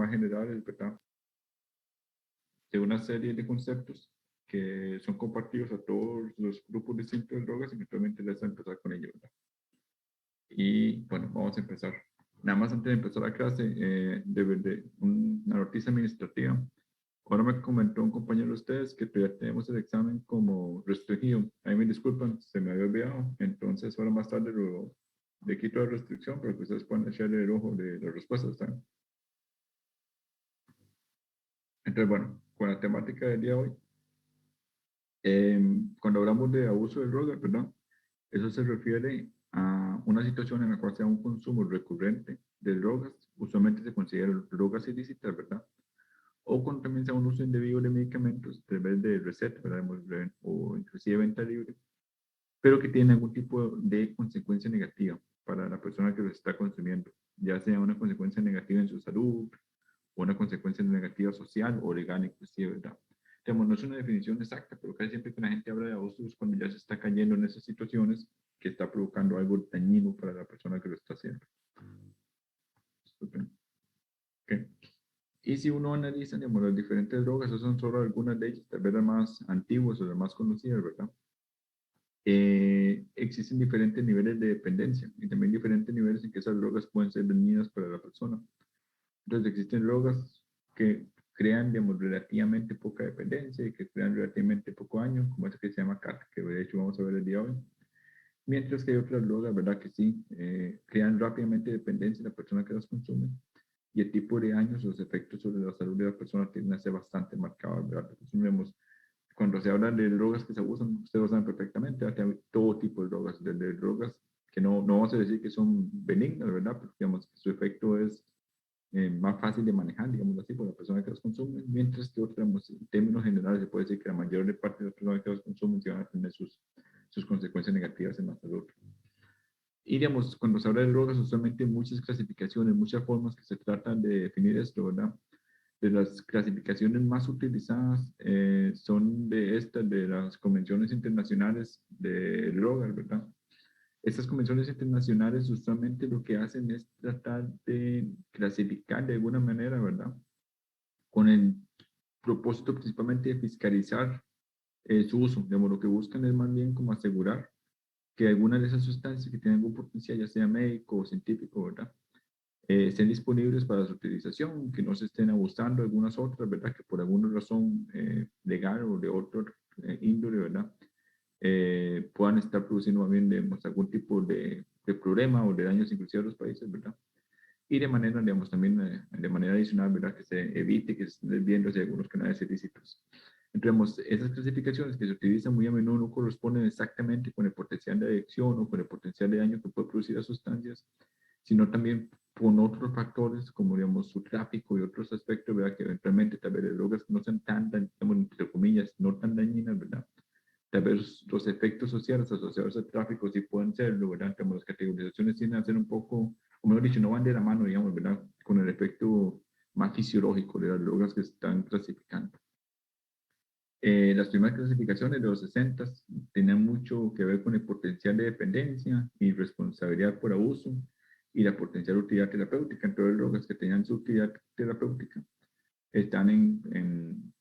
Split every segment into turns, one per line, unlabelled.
más generales, ¿verdad? De una serie de conceptos que son compartidos a todos los grupos distintos de drogas y eventualmente les voy a empezar con ellos, ¿verdad? Y bueno, vamos a empezar. Nada más antes de empezar la clase, de una noticia administrativa. Ahora me comentó un compañero de ustedes que todavía tenemos el examen como restringido. Ahí me disculpan, se me había olvidado. Entonces, ahora más tarde le quito la restricción para que ustedes puedan echarle el ojo de las respuestas. ¿Saben? Entonces, bueno, con la temática del día de hoy, cuando hablamos de abuso de drogas, ¿verdad? Eso se refiere a una situación en la cual sea un consumo recurrente de drogas, usualmente se considera drogas ilícitas, ¿verdad? O cuando también sea un uso indebido de medicamentos a través de receta, ¿verdad? O inclusive venta libre, pero que tiene algún tipo de consecuencia negativa para la persona que lo está consumiendo, ya sea una consecuencia negativa en su salud, o una consecuencia negativa social o legal inclusive, ¿verdad? Digamos, no es una definición exacta, pero casi siempre que la gente habla de abuso es cuando ya se está cayendo en esas situaciones que está provocando algo dañino para la persona que lo está haciendo. Okay. Y si uno analiza, digamos, las diferentes drogas, esas son solo algunas de ellas, tal vez las más antiguas o las más conocidas, ¿verdad? Existen diferentes niveles de dependencia y también diferentes niveles en que esas drogas pueden ser dañinas para la persona. Entonces existen drogas que crean, digamos, relativamente poca dependencia y que crean relativamente poco daño, como esa que se llama crack, que de hecho vamos a ver el día de hoy. Mientras que hay otras drogas, ¿verdad? Que sí, crean rápidamente dependencia en la persona que las consume y el tipo de daños o los efectos sobre la salud de la persona tienden a ser bastante marcados, ¿verdad? Entonces, cuando se habla de drogas que se abusan, ustedes lo saben perfectamente, hay todo tipo de drogas, desde drogas que no vamos a decir que son benignas, ¿verdad? Porque, digamos, su efecto es más fácil de manejar, digamos así, por la persona que las consume, mientras que otras, en términos generales, se puede decir que la mayor parte de las personas que las consumen van a tener sus consecuencias negativas en la salud. Y, digamos, cuando se habla de drogas, usualmente hay muchas clasificaciones, muchas formas que se tratan de definir esto, ¿verdad? De las clasificaciones más utilizadas son de las convenciones internacionales de drogas, ¿verdad? Estas convenciones internacionales usualmente lo que hacen es tratar de clasificar de alguna manera, ¿verdad? Con el propósito principalmente de fiscalizar su uso. Digamos, lo que buscan es más bien como asegurar que algunas de esas sustancias que tienen algún potencial, ya sea médico o científico, ¿verdad? Estén disponibles para su utilización, que no se estén abusando de algunas otras, ¿verdad? Que por alguna razón legal o de otro índole, ¿verdad? Puedan estar produciendo más bien, digamos, algún tipo de problema o de daños inclusive a los países, ¿verdad? Y de manera, digamos, también de manera adicional, ¿verdad? Que se evite que se estén desviando hacia algunos canales ilícitos. Entonces, esas clasificaciones que se utilizan muy a menudo no corresponden exactamente con el potencial de adicción o con el potencial de daño que puede producir las sustancias, sino también con otros factores como, digamos, su tráfico y otros aspectos, ¿verdad? Que eventualmente tal vez las drogas no sean tan, digamos, entre comillas, no tan dañinas, ¿verdad? Tal vez los efectos sociales asociados al tráfico sí pueden serlo, ¿verdad? Como las categorizaciones tienden a ser un poco, o mejor dicho, no van de la mano, digamos, ¿verdad? Con el efecto más fisiológico de las drogas que se están clasificando. Las primeras clasificaciones de los 60 tenían mucho que ver con el potencial de dependencia y responsabilidad por abuso y la potencial utilidad terapéutica. Entonces, drogas que tenían su utilidad terapéutica están en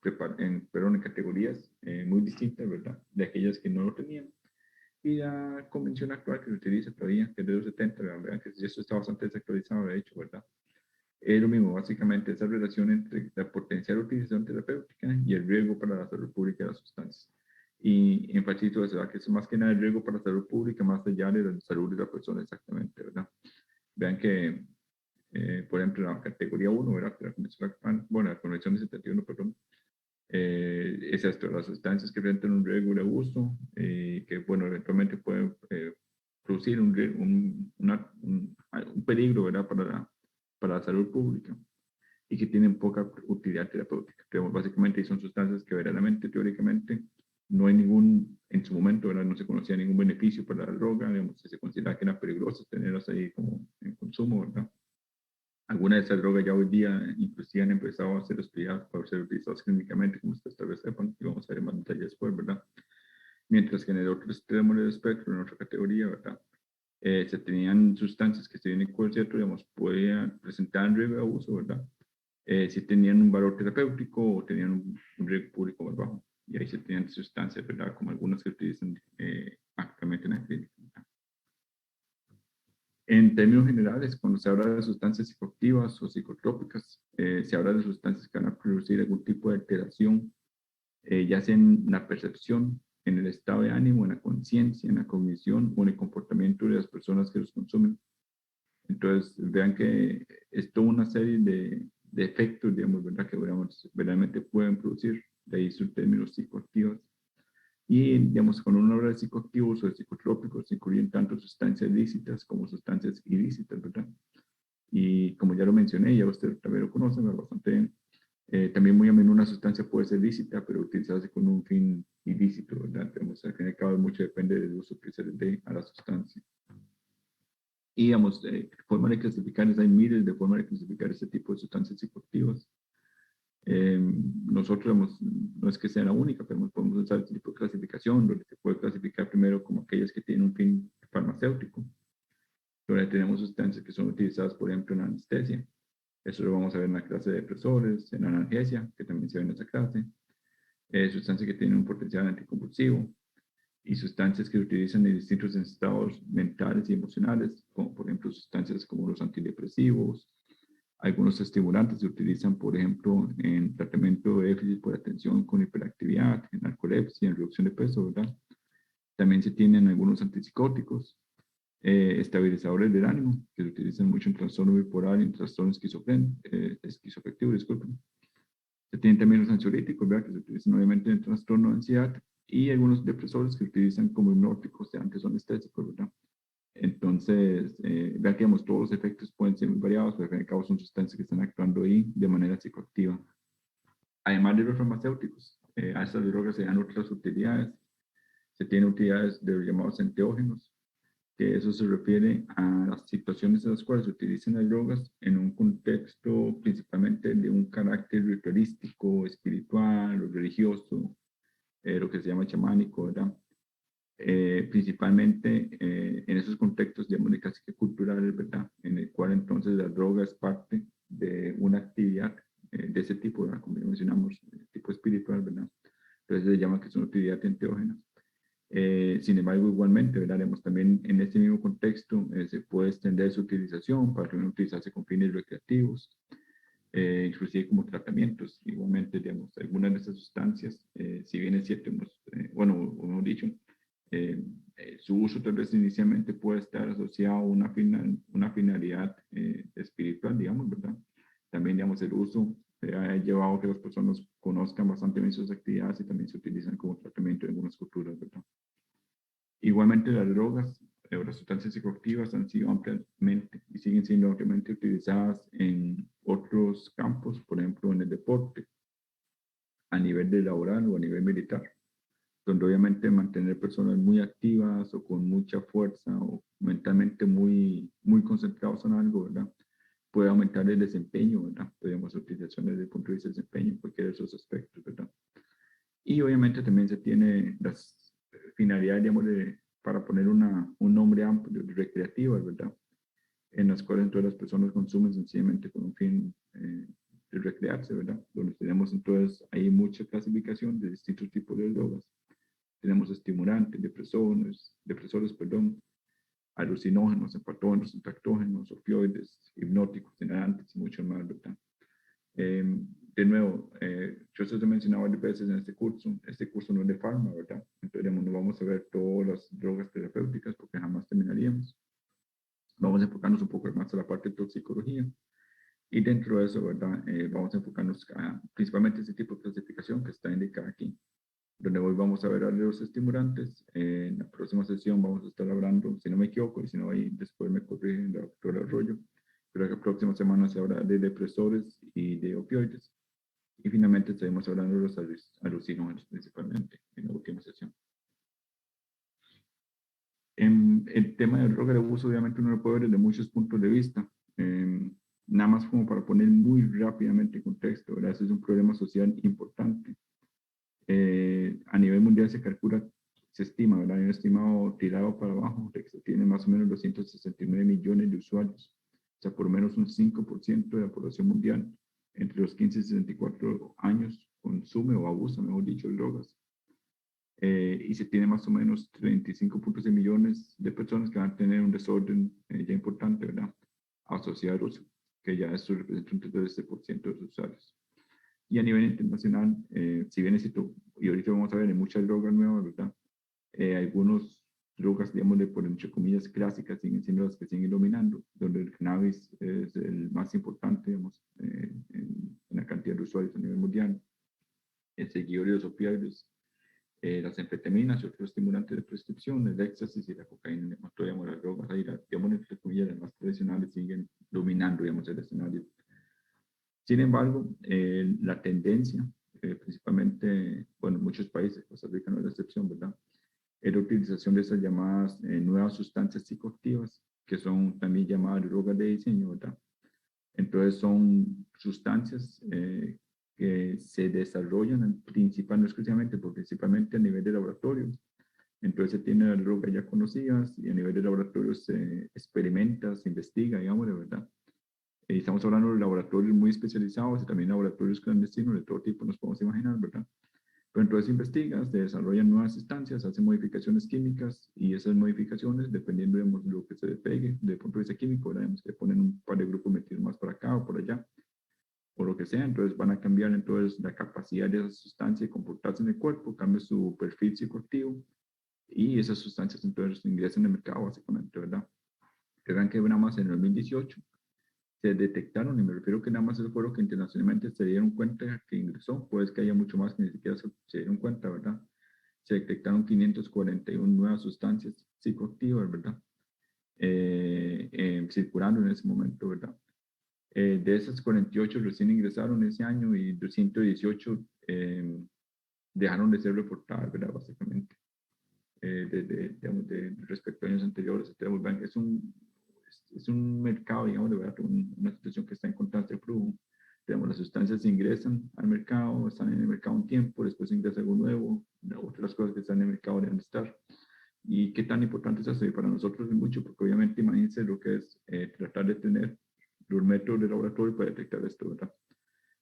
categorías muy distintas, ¿verdad? De aquellas que no lo tenían. Y la convención actual que se utiliza todavía, que es de los 70, ¿verdad? Que eso está bastante desactualizado, de hecho, ¿verdad? Es lo mismo, básicamente, esa relación entre la potencial utilización terapéutica y el riesgo para la salud pública de las sustancias. Y enfatizo eso, ¿verdad? Que es más que nada el riesgo para la salud pública, más allá de la salud de la persona exactamente, ¿verdad? Vean que, por ejemplo, la categoría 1, ¿verdad? La convención de 71, perdón, es esto, las sustancias que presentan un riesgo de abuso, que, bueno, eventualmente pueden producir un peligro, ¿verdad? Para la salud pública y que tienen poca utilidad terapéutica. Pero básicamente son sustancias que verdaderamente, teóricamente, no hay en su momento, ¿verdad? No se conocía ningún beneficio para la droga, digamos, se considera que era peligroso tenerlas ahí como en consumo, ¿verdad? Algunas de esas drogas ya hoy día inclusive han empezado a ser estudiadas para ser utilizadas clínicamente, como ustedes tal vez sepan, y vamos a ver más detalles después, ¿verdad? Mientras que en el otro extremo del espectro, en otra categoría, ¿verdad? Se tenían sustancias que si bien en cierto, digamos, podían presentar riesgo de abuso, ¿verdad? si tenían un valor terapéutico o tenían un riesgo público más bajo. Y ahí se tenían sustancias, ¿verdad? Como algunas que utilizan actualmente en la clínica. En términos generales, cuando se habla de sustancias psicoactivas o psicotrópicas, se habla de sustancias que van a producir algún tipo de alteración, ya sea en la percepción, en el estado de ánimo, en la conciencia, en la cognición o en el comportamiento de las personas que los consumen. Entonces, vean que es toda una serie de efectos, digamos, ¿verdad? Que digamos, verdaderamente pueden producir, de ahí sus términos psicoactivos. Y, digamos, cuando uno habla de psicoactivos o de psicotrópicos, se incluyen tanto sustancias lícitas como sustancias ilícitas, ¿verdad? Y como ya lo mencioné, ya usted también lo conoce, ¿verdad? Bastante bien. También muy a menudo una sustancia puede ser lícita, pero utilizarse con un fin ilícito, ¿verdad? Digamos, al fin y al cabo, mucho depende del uso que se le dé a la sustancia. Y, digamos, formas de clasificar, hay miles de formas de clasificar este tipo de sustancias psicoactivas. Nosotros, digamos, no es que sea la única, pero podemos usar este tipo de clasificación, donde se puede clasificar primero como aquellas que tienen un fin farmacéutico, donde tenemos sustancias que son utilizadas, por ejemplo, en anestesia. Eso lo vamos a ver en la clase de depresores, en analgesia, que también se ve en esa clase. Sustancias que tienen un potencial anticonvulsivo y sustancias que se utilizan en distintos estados mentales y emocionales, como por ejemplo sustancias como los antidepresivos. Algunos estimulantes se utilizan, por ejemplo, en tratamiento de déficit por atención con hiperactividad, en narcolepsia, en reducción de peso, ¿verdad? También se tienen algunos antipsicóticos, estabilizadores del ánimo, que se utilizan mucho en trastorno bipolar y en trastorno esquizoafectivo, disculpen. Se tienen también los ansiolíticos, ¿verdad? Que se utilizan obviamente en el trastorno de ansiedad y algunos depresores que se utilizan como hipnóticos, que son anestésicos, ¿verdad? Entonces, vean que digamos, todos los efectos pueden ser muy variados, pero al fin y al cabo son sustancias que están actuando ahí de manera psicoactiva. Además de los farmacéuticos, a estas drogas se dan otras utilidades. Se tienen utilidades de los llamados enteógenos, que eso se refiere a las situaciones en las cuales se utilizan las drogas en un contexto principalmente de un carácter ritualístico, espiritual o religioso, lo que se llama chamánico, ¿verdad? Principalmente en esos contextos, digamos, de casi que culturales, ¿verdad? En el cual entonces la droga es parte de una actividad de ese tipo, ¿verdad? Como ya mencionamos, tipo espiritual, ¿verdad? Entonces se llama que es una actividad enteógena. Sin embargo, igualmente, ¿verdad? Digamos, también en este mismo contexto se puede extender su utilización para también utilizarse con fines recreativos, inclusive como tratamientos. Igualmente, digamos, algunas de estas sustancias, si bien es cierto, bueno, hemos dicho, su uso tal vez inicialmente puede estar asociado a una finalidad espiritual, digamos, ¿verdad? También, digamos, el uso ha llevado a que las personas conozcan bastante bien sus actividades y también se utilizan como tratamiento en algunas culturas, ¿verdad? Igualmente las drogas o las sustancias psicoactivas han sido ampliamente y siguen siendo ampliamente utilizadas en otros campos, por ejemplo en el deporte, a nivel de laboral o a nivel militar, donde obviamente mantener personas muy activas o con mucha fuerza o mentalmente muy concentrados en algo, ¿verdad? Puede aumentar el desempeño, ¿verdad? Podríamos utilización desde el punto de vista del desempeño en cualquiera de esos aspectos, ¿verdad? Y obviamente también se tiene las finalidades, digamos, para poner un nombre amplio, recreativas, ¿verdad? En las cuales entonces las personas consumen sencillamente con un fin de recrearse, ¿verdad? Donde tenemos entonces ahí mucha clasificación de distintos tipos de drogas. Tenemos estimulantes, depresores, perdón, alucinógenos, empatógenos, intactógenos, opioides, hipnóticos, sedantes y mucho más, ¿verdad? De nuevo, yo se lo he mencionado varias veces en este curso no es de farma, ¿verdad? Entonces, no vamos a ver todas las drogas terapéuticas porque jamás terminaríamos. Vamos a enfocarnos un poco más a la parte de toxicología y dentro de eso, ¿verdad? Vamos a enfocarnos principalmente este tipo de clasificación que está indicada aquí, donde hoy vamos a ver a los estimulantes. En la próxima sesión vamos a estar hablando, si no me equivoco, y si no, ahí después me corrige la doctora Arroyo, pero la próxima semana se habla de depresores y de opioides. Y finalmente estaremos hablando de los alucinógenos principalmente en la última sesión. En el tema de droga de abuso, obviamente uno lo puede ver desde muchos puntos de vista. Nada más como para poner muy rápidamente en contexto, ¿verdad? Ese es un problema social importante. A nivel mundial se calcula, se estima, ¿verdad? Hay un estimado tirado para abajo de que se tiene más o menos 269 millones de usuarios, o sea, por menos un 5% de la población mundial entre los 15 y 64 años consume o abusa, mejor dicho, de drogas. Y se tiene más o menos 35.6 millones de personas que van a tener un desorden ya importante, ¿verdad? Asociado al uso, que ya esto representa un 13% de los usuarios. Y a nivel internacional, si bien es cierto, y ahorita vamos a ver, hay muchas drogas nuevas, ¿verdad? Algunos drogas, digamos, por entre comillas, clásicas, siguen siendo las que siguen dominando, donde el cannabis es el más importante, digamos, en la cantidad de usuarios a nivel mundial. El seguido de los opioides, las anfetaminas y otros estimulantes de prescripción, el éxtasis y la cocaína, digamos, las drogas, ahí, digamos, entre comillas, las más tradicionales siguen dominando, digamos, el escenario. Sin embargo, la tendencia, principalmente, bueno, en muchos países, Costa Rica no es la excepción, ¿verdad? Es la utilización de esas llamadas nuevas sustancias psicoactivas, que son también llamadas drogas de diseño, ¿verdad? Entonces son sustancias que se desarrollan no exclusivamente, pero principalmente a nivel de laboratorio. Entonces se tiene las drogas ya conocidas y a nivel de laboratorio se experimenta, se investiga, digamos, de verdad. Estamos hablando de laboratorios muy especializados y también laboratorios clandestinos de todo tipo, nos podemos imaginar, ¿verdad? Pero entonces investigas, se desarrollan nuevas sustancias, hacen modificaciones químicas y esas modificaciones, dependiendo de lo que se despegue desde el punto de vista químico, digamos que ponen un par de grupos metidos más por acá o por allá, o lo que sea, entonces van a cambiar entonces la capacidad de esa sustancia de comportarse en el cuerpo, cambia su perfil psicoactivo y esas sustancias entonces ingresan al mercado básicamente, ¿verdad? Que vean que nada más en el 2018 se detectaron, y me refiero que nada más eso fue lo que internacionalmente se dieron cuenta que ingresó, pues que haya mucho más que ni siquiera se dieron cuenta, ¿verdad? Se detectaron 541 nuevas sustancias psicoactivas, ¿verdad? Circulando en ese momento, ¿verdad? De esas 48 recién ingresaron ese año y 218 dejaron de ser reportadas, ¿verdad? Básicamente, digamos, respecto a años anteriores. Es un mercado, digamos, de verdad, una situación que está en constante flujo. Digamos, las sustancias ingresan al mercado, están en el mercado un tiempo, después ingresa algo nuevo, otras cosas que están en el mercado deben estar. ¿Y qué tan importante es eso? Y para nosotros es mucho, porque obviamente imagínense lo que es tratar de tener los métodos de laboratorio para detectar esto, ¿verdad?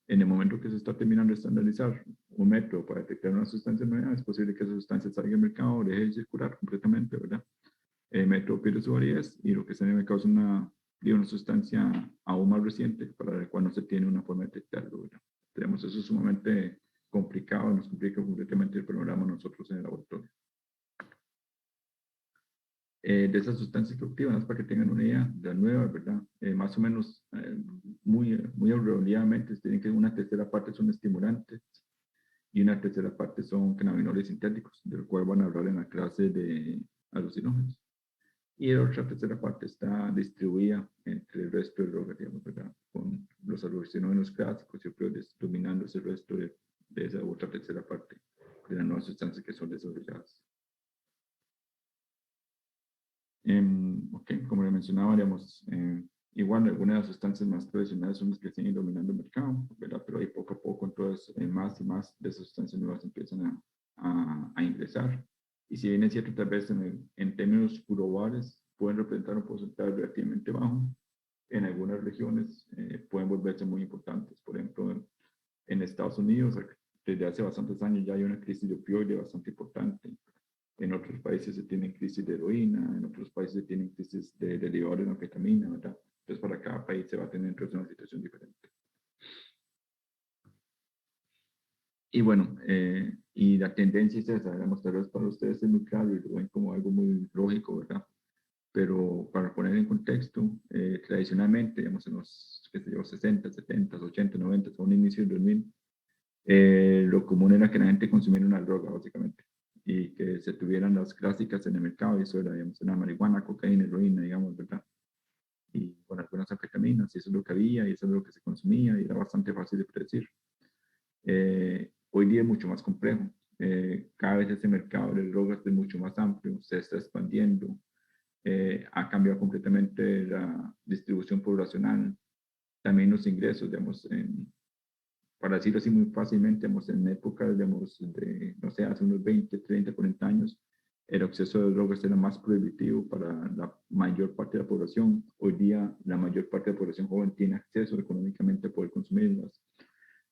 En el momento que se está terminando de estandarizar un método para detectar una sustancia nueva, es posible que esa sustancia salga al mercado, deje de circular completamente, ¿verdad? El método pierde su validez y lo que está en el mercado es una sustancia aún más reciente para la cual no se tiene una forma de detectarlo, ¿verdad? Tenemos eso sumamente complicado, nos complica completamente el programa nosotros en el laboratorio. De esas sustancias psicoactivas, para que tengan una idea de las nuevas, ¿verdad? Más o menos, muy abreviadamente, tienen que una tercera parte son estimulantes y una tercera parte son cannabinoides sintéticos, de lo cual van a hablar en la clase de alucinógenos. Y la otra tercera parte está distribuida entre el resto de drogas, digamos, ¿verdad? Con los alucinógenos clásicos y opioides dominando ese resto de esa otra tercera parte de las nuevas sustancias que son desarrolladas. Ok, como le mencionaba, digamos, igual algunas de las sustancias más tradicionales son las que siguen dominando el mercado, ¿verdad? Pero ahí poco a poco, entonces, más y más de esas sustancias nuevas empiezan a ingresar. Y si bien es cierto, tal vez en términos globales pueden representar un porcentaje relativamente bajo, en algunas regiones pueden volverse muy importantes. Por ejemplo, en Estados Unidos, desde hace bastantes años ya hay una crisis de opioide bastante importante. En otros países se tienen crisis de heroína, en otros países se tienen crisis de derivados de anfetamina, ¿verdad? Entonces, para cada país se va a tener entonces una situación diferente. Y bueno, y la tendencia es esa, digamos, tal vez para ustedes es muy claro y lo ven como algo muy lógico, ¿verdad? Pero para poner en contexto, tradicionalmente, digamos, en los, qué sé yo, 60, 70, 80, 90, a un inicio del 2000, lo común era que la gente consumiera una droga, básicamente, y que se tuvieran las clásicas en el mercado, y eso era, digamos, una marihuana, cocaína, heroína, digamos, ¿verdad? Y con algunas anfetaminas, y eso es lo que había, y eso es lo que se consumía, y era bastante fácil de predecir. Hoy día es mucho más complejo. Cada vez ese mercado de drogas es mucho más amplio, se está expandiendo, ha cambiado completamente la distribución poblacional, también los ingresos, digamos, para decirlo así muy fácilmente, digamos, en épocas, digamos, de, no sé, hace unos 20, 30, 40 años, el acceso de drogas era más prohibitivo para la mayor parte de la población. Hoy día la mayor parte de la población joven tiene acceso económicamente a poder consumirlas.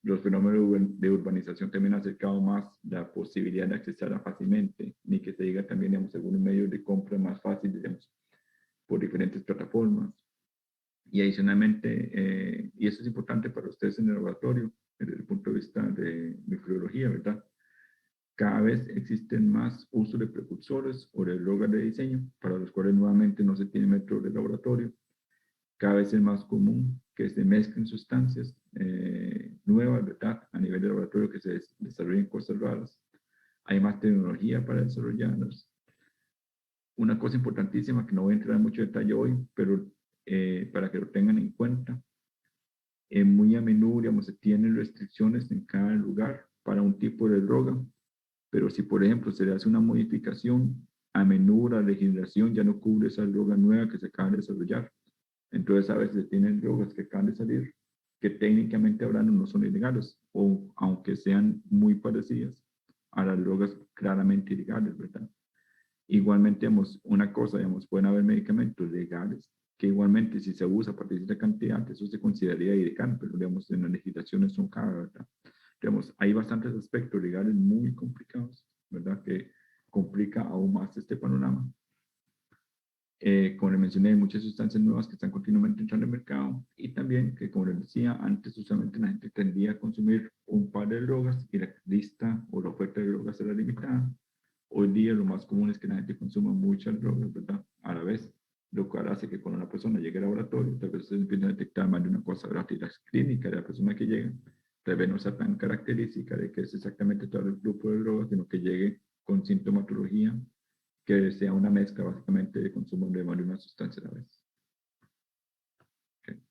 Los fenómenos de urbanización también han acercado más la posibilidad de accesarla fácilmente, ni que se diga también, digamos, algunos medios de compra más fáciles, digamos, por diferentes plataformas. Y adicionalmente, y eso es importante para ustedes en el laboratorio, desde el punto de vista de microbiología, ¿verdad? Cada vez existen más usos de precursores o de drogas de diseño, para los cuales nuevamente no se tiene método de laboratorio. Cada vez es más común que se mezclen sustancias nuevas, ¿verdad? A nivel de laboratorio, que se desarrollen cosas raras. Hay más tecnología para desarrollarlas. Una cosa importantísima que no voy a entrar en mucho detalle hoy, pero para que lo tengan en cuenta, muy a menudo, digamos, se tienen restricciones en cada lugar para un tipo de droga, pero si, por ejemplo, se le hace una modificación, a menudo la legislación ya no cubre esa droga nueva que se acaba de desarrollar. Entonces, a veces se tienen drogas que acaban de salir, que técnicamente ahora no son ilegales, o aunque sean muy parecidas a las drogas claramente ilegales, ¿verdad? Igualmente, digamos, una cosa, digamos, pueden haber medicamentos legales que igualmente si se abusa a partir de esta cantidad, eso se consideraría ilegal, pero digamos, en las legislaciones son cada, ¿verdad? Digamos, hay bastantes aspectos legales muy complicados, ¿verdad? Que complica aún más este panorama. Como les mencioné, hay muchas sustancias nuevas que están continuamente entrando al mercado y también que, como les decía, antes usualmente la gente tendía a consumir un par de drogas y la lista o la oferta de drogas era limitada. Hoy día lo más común es que la gente consuma muchas drogas, ¿verdad? A la vez, lo cual hace que cuando una persona llegue al laboratorio, tal vez se empiece a detectar más de una cosa, ¿verdad? Y la clínica de la persona que llega tal vez no sea tan característica de que es exactamente todo el grupo de drogas, sino que llegue con sintomatología que sea una mezcla básicamente de consumo de más de una sustancia a la vez. Okay.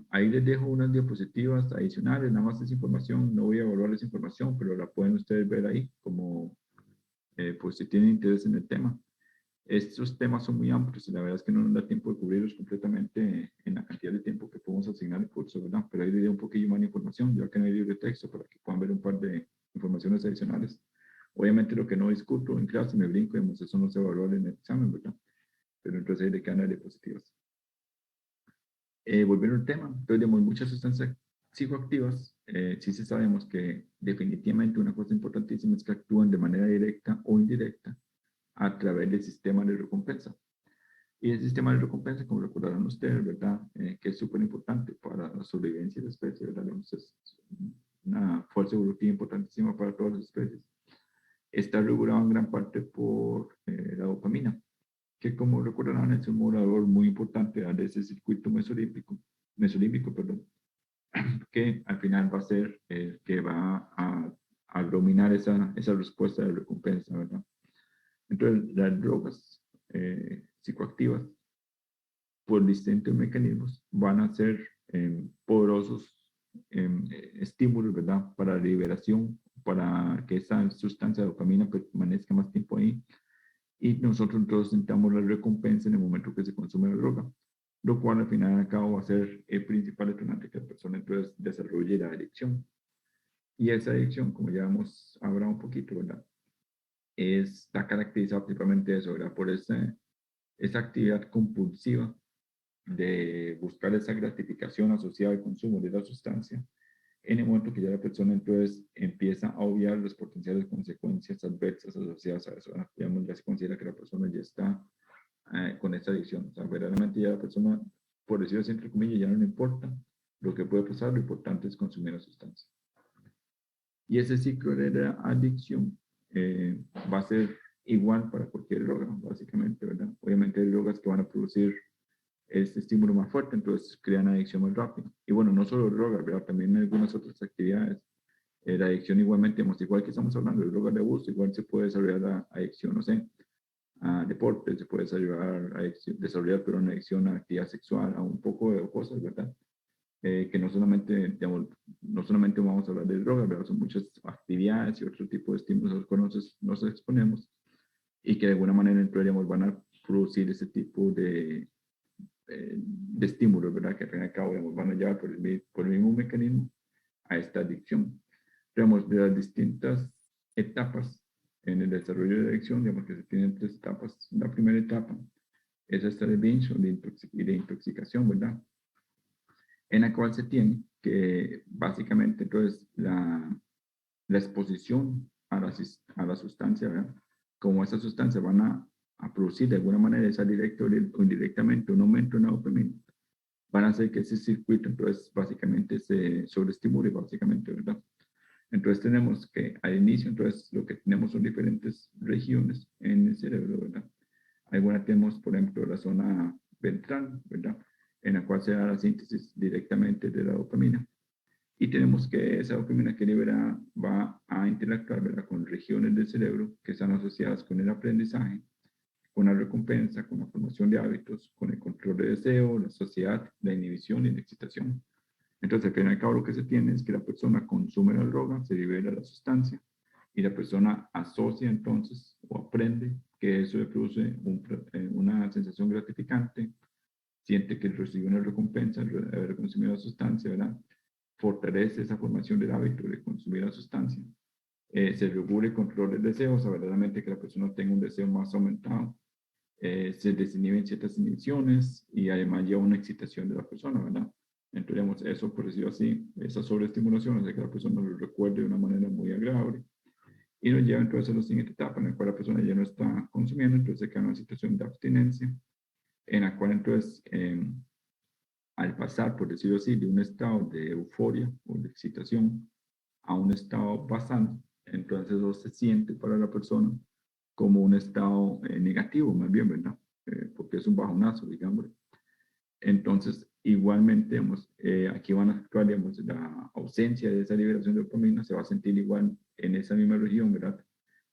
Ahí les dejo unas diapositivas adicionales, nada más esa información, no voy a evaluar esa información, pero la pueden ustedes ver ahí como pues si tienen interés en el tema. Estos temas son muy amplios y la verdad es que no nos da tiempo de cubrirlos completamente en la cantidad de tiempo que podemos asignar al curso, ¿verdad? Pero ahí les doy un poquillo más de información, ya que no hay libro de texto, para que puedan ver un par de informaciones adicionales. Obviamente lo que no discuto en clase me brinco, digamos, eso no se evalúa en el examen, ¿verdad? Pero entonces ahí le quedan las diapositivas. Volviendo al tema, entonces, digamos, muchas sustancias psicoactivas, sí se sabemos que definitivamente una cosa importantísima es que actúan de manera directa o indirecta a través del sistema de recompensa. Y el sistema de recompensa, como recordarán ustedes, ¿verdad? Que es súper importante para la sobrevivencia de la especie, ¿verdad? Es una fuerza evolutiva importantísima para todas las especies. Está regulado en gran parte por la dopamina, que como recordarán es un modulador muy importante de ese circuito mesolímbico, perdón, que al final va a ser el que va a dominar esa respuesta de recompensa, ¿verdad? Entonces, las drogas psicoactivas, por distintos mecanismos, van a ser poderosos estímulos, ¿verdad? Para la liberación, para que esa sustancia de dopamina permanezca más tiempo ahí. Y nosotros entonces sentamos la recompensa en el momento que se consume la droga, lo cual al final al cabo va a ser el principal detonante que la persona entonces desarrolle la adicción. Y esa adicción, como ya hemos hablado un poquito, ¿verdad? Está caracterizada principalmente de eso, ¿verdad? Por esa actividad compulsiva de buscar esa gratificación asociada al consumo de la sustancia, en el momento que ya la persona entonces empieza a obviar las potenciales consecuencias adversas asociadas a eso. Digamos, ya se considera que la persona ya está con esa adicción. O sea, verdaderamente ya la persona, por decirlo así, entre comillas, ya no le importa lo que puede pasar, lo importante es consumir la sustancia. Y ese ciclo de la adicción va a ser igual para cualquier droga, básicamente, ¿verdad? Obviamente hay drogas que van a producir este estímulo más fuerte, entonces crean adicción más rápido. Y bueno, no solo drogas, ¿verdad? También algunas otras actividades. La adicción igualmente, igual que estamos hablando de drogas de abuso, igual se puede desarrollar la adicción, no sé, a deporte, se puede desarrollar pero una adicción a actividad sexual, a un poco de cosas, ¿verdad? Que no solamente, digamos, no solamente vamos a hablar de drogas, ¿verdad? Son muchas actividades y otro tipo de estímulos a los que nos exponemos y que de alguna manera, entonces, digamos, van a producir ese tipo de estímulos, ¿verdad? Que al fin y al cabo, digamos, van a llevar por el mismo mecanismo a esta adicción. Digamos, de las distintas etapas en el desarrollo de la adicción, digamos que se tienen 3 etapas. La primera etapa es esta de binge o de intoxicación, ¿verdad? En la cual se tiene que básicamente entonces la exposición a la sustancia, ¿verdad? Como esa sustancia van a producir de alguna manera, esa directa o indirectamente, un aumento en la dopamina, van a hacer que ese circuito entonces básicamente se sobreestimule, básicamente, ¿verdad? Entonces tenemos que al inicio, entonces lo que tenemos son diferentes regiones en el cerebro, ¿verdad? Alguna tenemos, por ejemplo, la zona ventral, ¿verdad? En la cual se da la síntesis directamente de la dopamina. Y tenemos que esa dopamina que libera va a interactuar, ¿verdad? Con regiones del cerebro que están asociadas con el aprendizaje, con la recompensa, con la formación de hábitos, con el control de deseo, la sociedad, la inhibición y la excitación. Entonces, al fin y al cabo, lo que se tiene es que la persona consume la droga, se libera la sustancia y la persona asocia entonces o aprende que eso le produce una sensación gratificante, siente que recibe una recompensa al haber consumido la sustancia, ¿verdad? Fortalece esa formación del hábito de consumir la sustancia. Se regula el control del deseo, o sea, verdaderamente que la persona tenga un deseo más aumentado. Se desinhiben ciertas inhibiciones y además lleva una excitación de la persona, ¿verdad? Entonces, digamos, eso, por decirlo así, esa sobreestimulación hace que la persona lo recuerde de una manera muy agradable y nos lleva entonces a la siguiente etapa en la cual la persona ya no está consumiendo, entonces se queda en una situación de abstinencia, en la cual entonces, al pasar, por decirlo así, de un estado de euforia o de excitación a un estado basal, entonces eso se siente para la persona como un estado negativo, más bien, ¿verdad? Porque es un bajonazo, digamos. Entonces, igualmente, digamos, aquí van a actuar, digamos, la ausencia de esa liberación de dopamina se va a sentir igual en esa misma región, ¿verdad?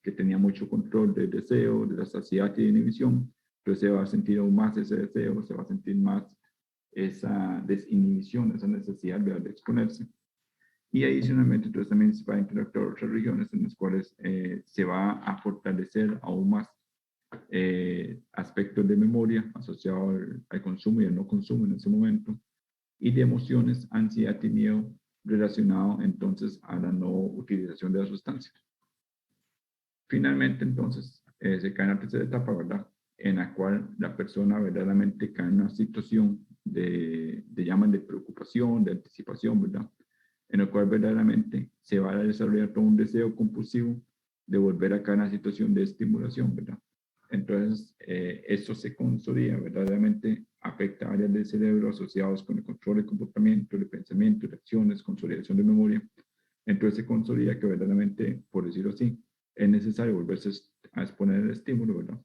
Que tenía mucho control del deseo, de la saciedad y de inhibición. Entonces se va a sentir aún más ese deseo, se va a sentir más esa desinhibición, esa necesidad, ¿verdad?, de exponerse. Y adicionalmente, entonces también se va a interactuar otras regiones en las cuales se va a fortalecer aún más aspectos de memoria asociados al consumo y al no consumo en ese momento, y de emociones, ansiedad y miedo relacionado entonces a la no utilización de la sustancia. Finalmente, entonces, se cae en la tercera etapa, ¿verdad? En la cual la persona verdaderamente cae en una situación llaman de preocupación, de anticipación, ¿verdad? En la cual verdaderamente se va a desarrollar todo un deseo compulsivo de volver a caer en una situación de estimulación, ¿verdad? Entonces, esto se consolida, verdaderamente afecta áreas del cerebro asociadas con el control del comportamiento, de pensamiento, de acciones, consolidación de memoria. Entonces se consolida que verdaderamente, por decirlo así, es necesario volverse a exponer el estímulo, ¿verdad?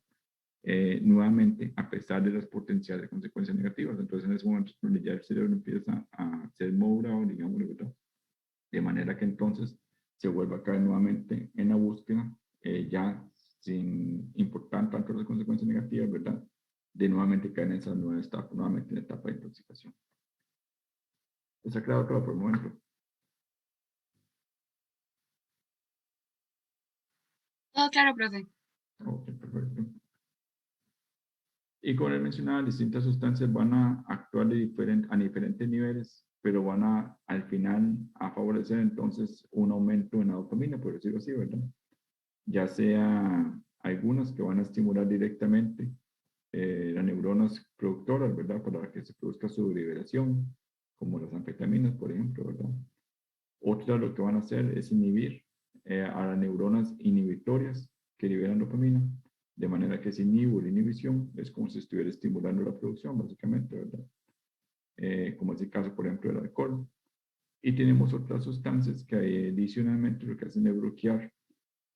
Nuevamente, a pesar de las potenciales consecuencias negativas. Entonces, en ese momento, ya el cerebro empieza a ser modulado, digamos, ¿verdad? De manera que entonces se vuelva a caer nuevamente en la búsqueda, ya sin importar tanto las consecuencias negativas, ¿verdad? De nuevamente caer en esa nueva etapa, nuevamente en la etapa de intoxicación. ¿Está claro todo por el momento?
Todo claro, profe.
Ok, perfecto. Y como les mencionaba, distintas sustancias van a actuar a diferentes niveles, pero van al final a favorecer entonces un aumento en la dopamina, por decirlo así, ¿verdad? Ya sea algunas que van a estimular directamente las neuronas productoras, ¿verdad? Para que se produzca su liberación, como las anfetaminas, por ejemplo, ¿verdad? Otras lo que van a hacer es inhibir a las neuronas inhibitorias que liberan dopamina, de manera que si inhibo la inhibición es como si estuviera estimulando la producción, básicamente, ¿verdad? Como es el caso, por ejemplo, del alcohol. Y tenemos otras sustancias que adicionalmente lo que hacen es bloquear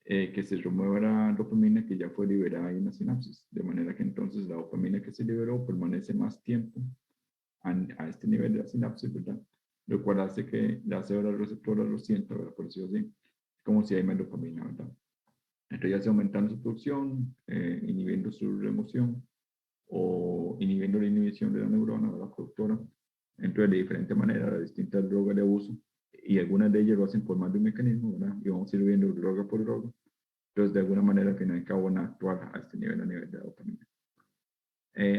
que se remueva la dopamina que ya fue liberada en la sinapsis, de manera que entonces la dopamina que se liberó permanece más tiempo a este nivel de la sinapsis, ¿verdad? Lo cual hace que la célula receptora lo sienta, ¿verdad? Por decirlo así, como si hay más dopamina, ¿verdad? Entonces ya sea aumentando su producción, inhibiendo su remoción o inhibiendo la inhibición de la neurona, ¿verdad? Productora. Entonces de diferente manera, las distintas drogas de abuso, y algunas de ellas lo hacen por más de un mecanismo, ¿verdad? Y vamos a ir viendo droga por droga. Entonces, de alguna manera, al final y al cabo, van a actuar a este nivel, a nivel de dopamina.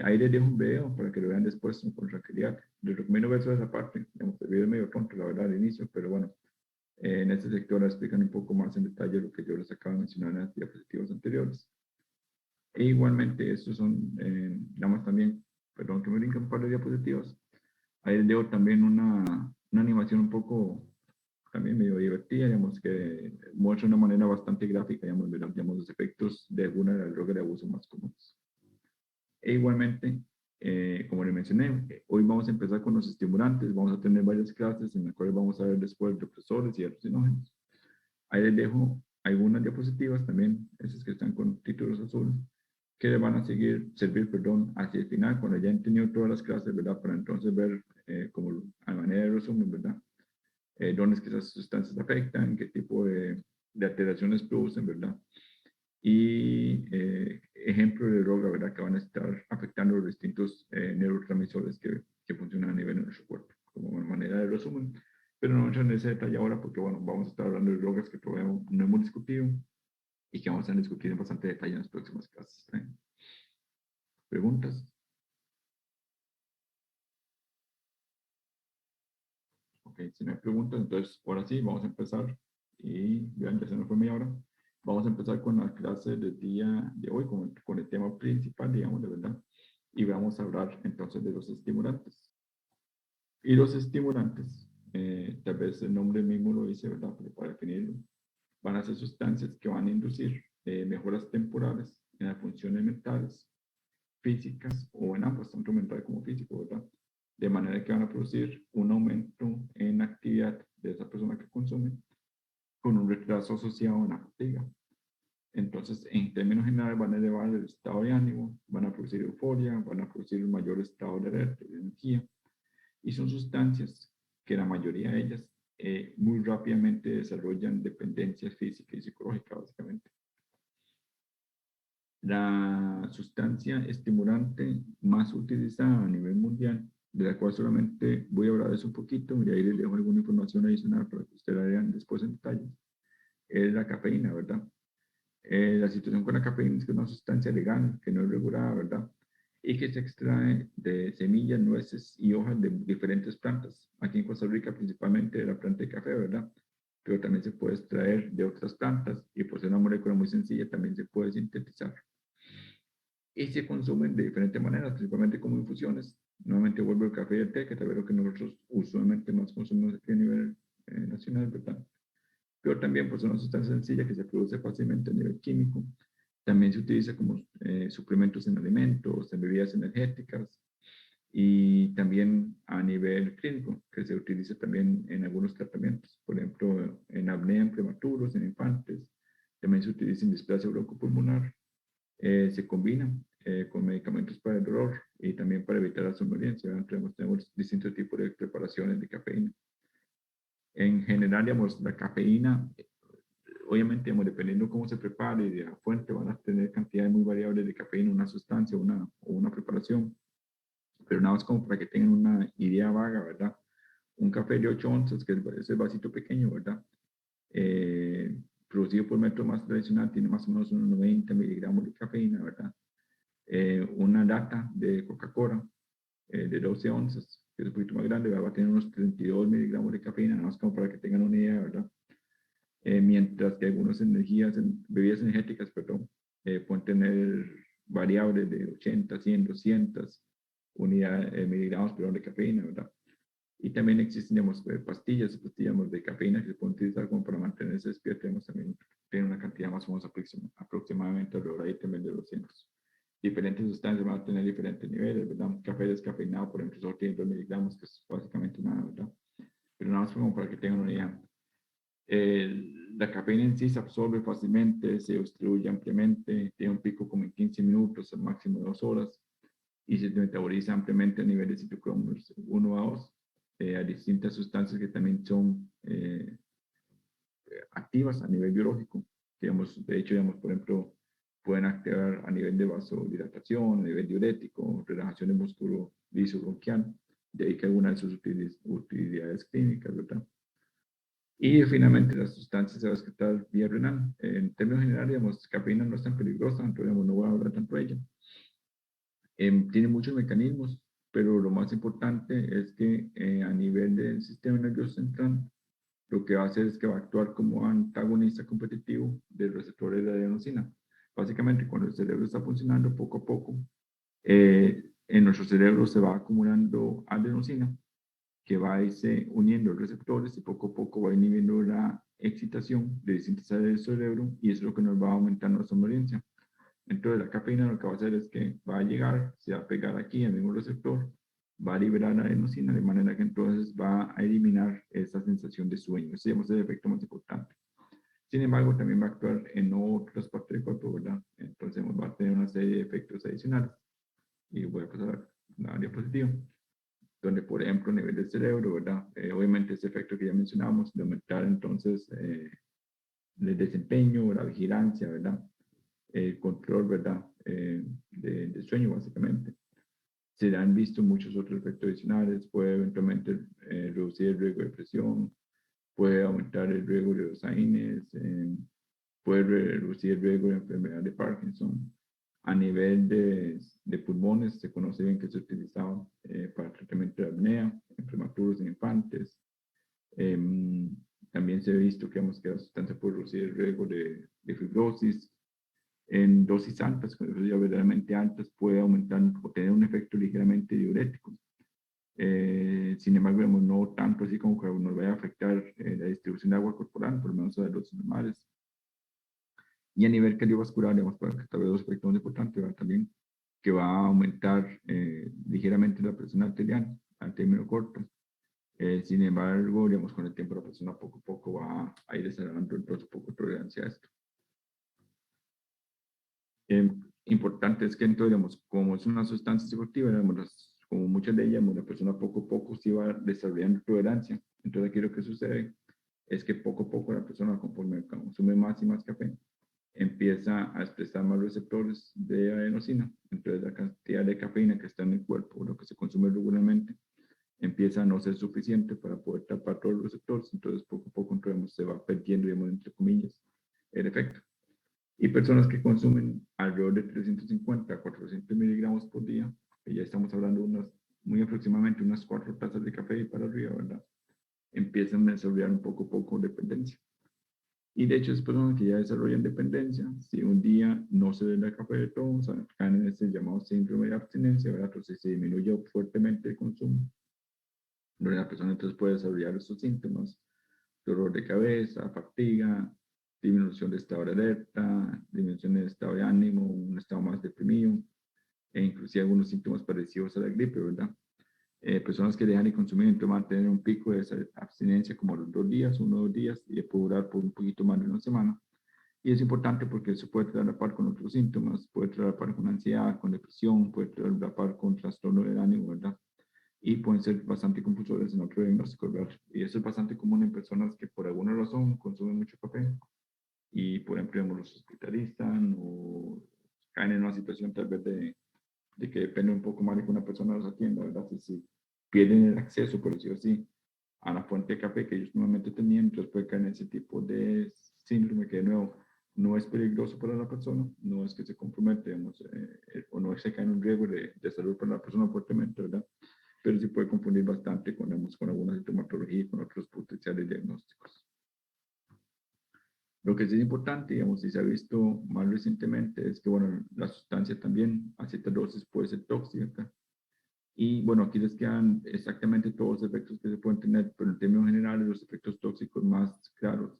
Ahí les dejo un video para que lo vean después con tranquilidad. Les recomiendo ver toda esa parte. El video es medio tonto, la verdad, al inicio, pero bueno, En este sector explican un poco más en detalle lo que yo les acabo de mencionar en las diapositivas anteriores. E igualmente, estos son, nada más también, perdón que me brinque un par de diapositivas. Ahí les dejo también una animación un poco también medio divertida, digamos, que muestra de una manera bastante gráfica, digamos, los efectos de alguna de las drogas de abuso más comunes. E igualmente, como le mencioné, hoy vamos a empezar con los estimulantes, vamos a tener varias clases en las cuales vamos a ver después represores y alucinógenos. Ahí les dejo algunas diapositivas también, esas que están con títulos azules, que van a servir, perdón, hacia el final, cuando ya han tenido todas las clases, ¿verdad? Para entonces ver, como a manera de resumen, ¿verdad? Dónde es que esas sustancias afectan, qué tipo de alteraciones producen, ¿verdad? Y ejemplos de droga, ¿verdad? Que van a estar afectando los distintos neurotransmisores que funcionan a nivel de nuestro cuerpo, como una manera de resumen. Pero no entro en ese detalle ahora porque, bueno, vamos a estar hablando de drogas que todavía no hemos discutido y que vamos a discutir en bastante detalle en las próximas clases. ¿Preguntas? Ok, si no hay preguntas, entonces ahora sí, vamos a empezar. Y vean, ya se nos fue media hora. Vamos a empezar con la clase del día de hoy, con el tema principal, digamos, de verdad. Y vamos a hablar entonces de los estimulantes. Y los estimulantes, tal vez el nombre mismo lo dice, ¿verdad? Pero para definirlo, van a ser sustancias que van a inducir mejoras temporales en las funciones mentales, físicas o en ambas, tanto mental como físico, ¿verdad? De manera que van a producir un aumento en la actividad de esa persona que consume con un retraso asociado a la fatiga. Entonces, en términos generales, van a elevar el estado de ánimo, van a producir euforia, van a producir un mayor estado de alerta, de energía, y son sustancias que la mayoría de ellas muy rápidamente desarrollan dependencia física y psicológica, básicamente. La sustancia estimulante más utilizada a nivel mundial, de la cual solamente voy a hablar de eso un poquito, y ahí les dejo alguna información adicional para que ustedes la vean después en detalle, es la cafeína, ¿verdad? La situación con la cafeína es que es una sustancia legal, que no es regulada, ¿verdad? Y que se extrae de semillas, nueces y hojas de diferentes plantas. Aquí en Costa Rica principalmente de la planta de café, ¿verdad? Pero también se puede extraer de otras plantas y por ser una molécula muy sencilla también se puede sintetizar. Y se consumen de diferentes maneras, principalmente como infusiones. Nuevamente vuelvo al café y el té, que tal vez lo que nosotros usualmente más consumimos aquí a nivel nacional, ¿verdad? Pero también pues una sustancia sencilla que se produce fácilmente a nivel químico. También se utiliza como suplementos en alimentos, en bebidas energéticas y también a nivel clínico, que se utiliza también en algunos tratamientos, por ejemplo, en apnea en prematuros, en infantes, también se utiliza en displasia broncopulmonar, se combina con medicamentos para el dolor y también para evitar la somnolencia. Tenemos distintos tipos de preparaciones de cafeína. En general, digamos, la cafeína obviamente, digamos, dependiendo cómo se prepare y de la fuente, van a tener cantidades muy variables de cafeína, una sustancia o una preparación. Pero nada más como para que tengan una idea vaga, ¿verdad? Un café de 8 onzas, que es el vasito pequeño, ¿verdad? Producido por método más tradicional, tiene más o menos unos 90 miligramos de cafeína, ¿verdad? Una lata de Coca-Cola de 12 onzas, que es un poquito más grande, va a tener unos 32 miligramos de cafeína, nada más como para que tengan una idea, ¿verdad? Mientras que algunas bebidas energéticas, perdón, pueden tener variables de 80, 100, 200 unidades, miligramos perdón, de cafeína, ¿verdad? Y también existen, digamos, pastillas de cafeína que se pueden utilizar como para mantenerse despierto, digamos, también tienen una cantidad más o menos aproximadamente alrededor ahí también de 200. Diferentes sustancias van a tener diferentes niveles, ¿verdad? Un café descafeinado, por ejemplo, solo tiene 2 miligramos, que es básicamente nada, ¿verdad? Pero nada más como para que tengan una idea. La cafeína en sí se absorbe fácilmente, se distribuye ampliamente, tiene un pico como en 15 minutos, al máximo 2 horas, y se metaboliza ampliamente a nivel de citocromas 1 a 2. Hay distintas sustancias que también son activas a nivel biológico, digamos, de hecho, digamos, por ejemplo, pueden activar a nivel de vasodilatación, a nivel diurético, relajación del músculo liso bronquial, de ahí que algunas de sus utilidades clínicas, ¿verdad? Y finalmente las sustancias a las que está vía renal. En términos generales, digamos, cafeína no es tan peligrosa, entonces digamos, no voy a hablar tanto de ella. Tiene muchos mecanismos, pero lo más importante es que a nivel del sistema nervioso central lo que va a hacer es que va a actuar como antagonista competitivo del receptor de la adenosina. Básicamente, cuando el cerebro está funcionando poco a poco, en nuestro cerebro se va acumulando adenosina que va a irse uniendo receptores y poco a poco va inhibiendo la excitación de distintas áreas del cerebro y eso es lo que nos va a aumentar nuestra somnolencia. Entonces la cafeína lo que va a hacer es que va a llegar, se va a pegar aquí al mismo receptor, va a liberar la adenosina de manera que entonces va a eliminar esa sensación de sueño. Ese es el efecto más importante. Sin embargo, también va a actuar en otras partes del cuerpo, ¿verdad? Entonces va a tener una serie de efectos adicionales. Y voy a pasar a la diapositiva, donde, por ejemplo, a nivel del cerebro, ¿verdad? Obviamente ese efecto que ya mencionábamos, de aumentar entonces el desempeño, la vigilancia, ¿verdad? El control, ¿verdad? De sueño, básicamente. Se han visto muchos otros efectos adicionales, puede eventualmente reducir el riesgo de depresión, puede aumentar el riesgo de los AINES, puede reducir el riesgo de enfermedad de Parkinson. A nivel de pulmones, se conoce bien que se ha utilizado para tratamiento de apnea en prematuros en infantes. También se ha visto que la sustancia puede reducir el riesgo de fibrosis. En dosis altas, con dosis verdaderamente altas, puede aumentar o tener un efecto ligeramente diurético. Sin embargo, digamos, no tanto así como que nos vaya a afectar la distribución de agua corporal, por lo menos a los normales. Y a nivel cardiovascular, digamos, para que tal vez los efectos muy importantes, ¿verdad? También que va a aumentar ligeramente la presión arterial a término corto. Sin embargo, digamos, con el tiempo la persona poco a poco va a ir desarrollando entonces poco tolerancia a esto. Importante es que entonces, digamos, como es una sustancia psicoactiva, digamos, como muchas de ellas, la persona poco a poco sí va desarrollando tolerancia. Entonces aquí lo que sucede es que poco a poco la persona, conforme consume más y más café, empieza a expresar más receptores de adenosina. Entonces la cantidad de cafeína que está en el cuerpo, lo que se consume regularmente, empieza a no ser suficiente para poder tapar todos los receptores. Entonces poco a poco entonces, se va perdiendo, digamos, entre comillas, el efecto. Y personas que consumen alrededor de 350 a 400 miligramos por día, que ya estamos hablando de muy aproximadamente unas 4 tazas de café para arriba, ¿verdad? Empiezan a desarrollar un poco a poco dependencia. Y de hecho, es personas que ya desarrollan dependencia, si un día no se bebe el café de todo, o sea, caen en ese llamado síndrome de abstinencia, ¿verdad? Entonces se disminuye fuertemente el consumo, donde la persona entonces puede desarrollar estos síntomas: dolor de cabeza, fatiga, disminución de estado de alerta, disminución de estado de ánimo, un estado más deprimido, e inclusive algunos síntomas parecidos a la gripe, ¿verdad? Personas que dejan de consumir entonces van a tener un pico de esa abstinencia como a los 2 días, 1 o 2 días, y puede durar por un poquito más de una semana. Y es importante porque eso puede traer a la par con otros síntomas, puede traer a la par con ansiedad, con depresión, puede traer a la par con trastorno del ánimo, ¿verdad? Y pueden ser bastante compulsores en otro diagnóstico, ¿verdad? Y eso es bastante común en personas que por alguna razón consumen mucho café y, por ejemplo, los hospitalizan o caen en una situación tal vez de que depende un poco más de que una persona los atienda, ¿verdad? Si pierden el acceso, por decirlo así, a la fuente de café que ellos normalmente tenían, entonces puede caer en ese tipo de síndrome que, de nuevo, no es peligroso para la persona, no es que se compromete, digamos, o no es que cae en un riesgo de salud para la persona fuertemente, ¿verdad? Pero sí puede confundir bastante con, digamos, con alguna sintomatología y con otros potenciales diagnósticos. Lo que sí es importante, digamos, y se ha visto más recientemente, es que, bueno, la sustancia también a ciertas dosis puede ser tóxica. Y, bueno, aquí les quedan exactamente todos los efectos que se pueden tener, pero en términos generales, los efectos tóxicos más claros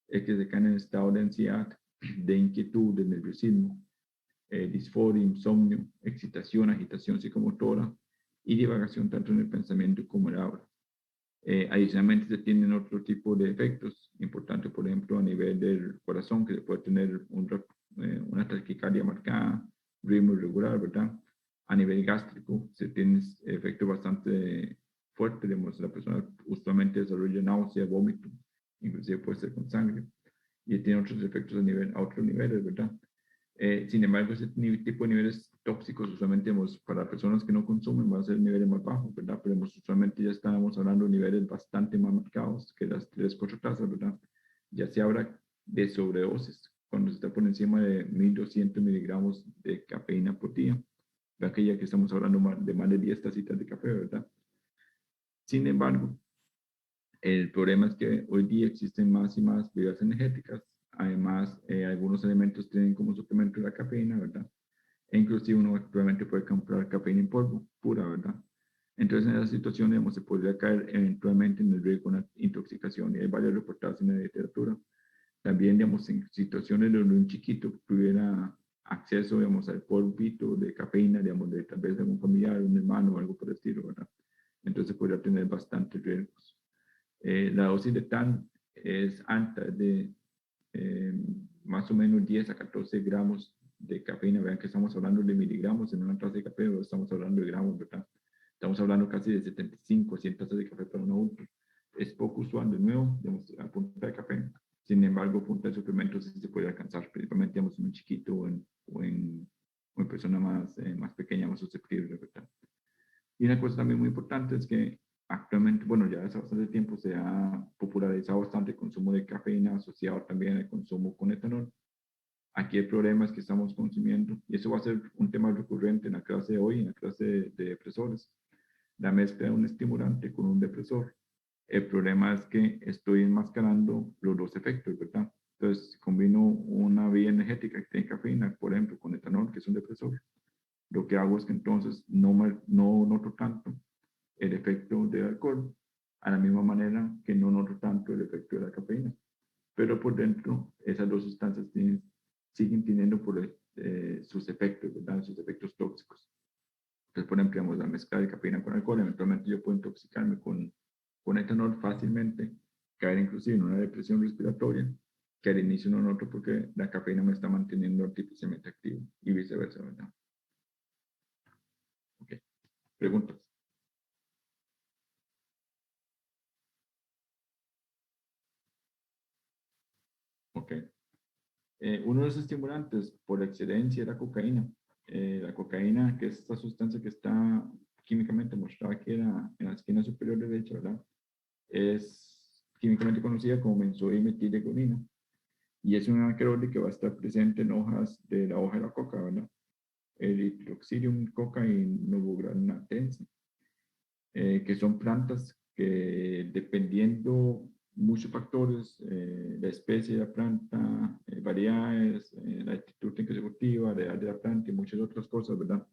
es que se caen en estado de ansiedad, de inquietud, de nerviosismo, disforia, insomnio, excitación, agitación psicomotora y divagación tanto en el pensamiento como en el habla. Adicionalmente se tienen otro tipo de efectos importantes, por ejemplo, a nivel del corazón, que se puede tener una taquicardia marcada, ritmo irregular, ¿verdad? A nivel gástrico se tiene efectos bastante fuertes, digamos, la persona usualmente desarrolla náusea, vómito, inclusive puede ser con sangre, y tiene otros efectos a otros niveles, ¿verdad? Sin embargo, ese tipo de niveles tóxicos usualmente para personas que no consumen van a ser niveles más bajos, ¿verdad? Pero usualmente ya estamos hablando de niveles bastante más marcados que las 3-4 tazas, ¿verdad? Ya se habla de sobredosis cuando se está por encima de 1200 miligramos de cafeína por día. ¿Verdad? Que ya que estamos hablando de más de 10 tacitas de café, ¿verdad? Sin embargo, El problema es que hoy día existen más y más bebidas energéticas. Además, algunos elementos tienen como suplemento la cafeína, ¿verdad? E inclusive uno actualmente puede comprar cafeína en polvo, pura, ¿verdad? Entonces, en esa situación, digamos, se podría caer eventualmente en el riesgo de una intoxicación. Y hay varios reportados en la literatura. También, digamos, en situaciones donde un chiquito tuviera acceso, digamos, al polvito de cafeína, digamos, de tal vez de algún familiar, un hermano o algo por el estilo, ¿verdad? Entonces podría tener bastantes riesgos. La dosis de TAN es alta, de eh, más o menos 10 a 14 gramos de cafeína. Vean que estamos hablando de miligramos en una taza de café, o estamos hablando de gramos, ¿verdad? Estamos hablando casi de 75 a 100 tazas de café para un adulto. Es poco usual, de nuevo, digamos, a punta de café. Sin embargo, punta de suplementos sí se puede alcanzar, principalmente digamos, en un chiquito o en persona más pequeña, más susceptible, ¿verdad? Y una cosa también muy importante es que actualmente, bueno, ya hace bastante tiempo se ha popularizado bastante el consumo de cafeína asociado también al consumo con etanol. Aquí el problema es que estamos consumiendo, y eso va a ser un tema recurrente en la clase de hoy, en la clase de depresores, la mezcla de un estimulante con un depresor. El problema es que estoy enmascarando los dos efectos, ¿verdad? Entonces, si combino una vía energética que tiene cafeína, por ejemplo, con etanol, que es un depresor, lo que hago es que entonces no noto tanto el efecto del alcohol, a la misma manera que no noto tanto el efecto de la cafeína. Pero por dentro, esas dos sustancias siguen teniendo sus efectos, ¿verdad? Sus efectos tóxicos. Entonces, por ejemplo, digamos, la mezcla de cafeína con alcohol, eventualmente yo puedo intoxicarme con etanol fácilmente, caer inclusive en una depresión respiratoria, que al inicio no noto porque la cafeína me está manteniendo artificialmente activo y viceversa, ¿verdad? Ok, preguntas. Ok. Uno de los estimulantes por excelencia es la cocaína. La cocaína, que es esta sustancia que está químicamente mostrada aquí en la esquina superior derecha, ¿verdad? Es químicamente conocida como benzoimetilegonina y es un alcaloide que va a estar presente en hojas de la hoja de la coca, ¿verdad? El Hydroxylium cocainogranulatense, que son plantas que dependiendo muchos factores, la especie de la planta, variedades, la altitud en que se cultiva, la edad de la planta y muchas otras cosas, ¿verdad?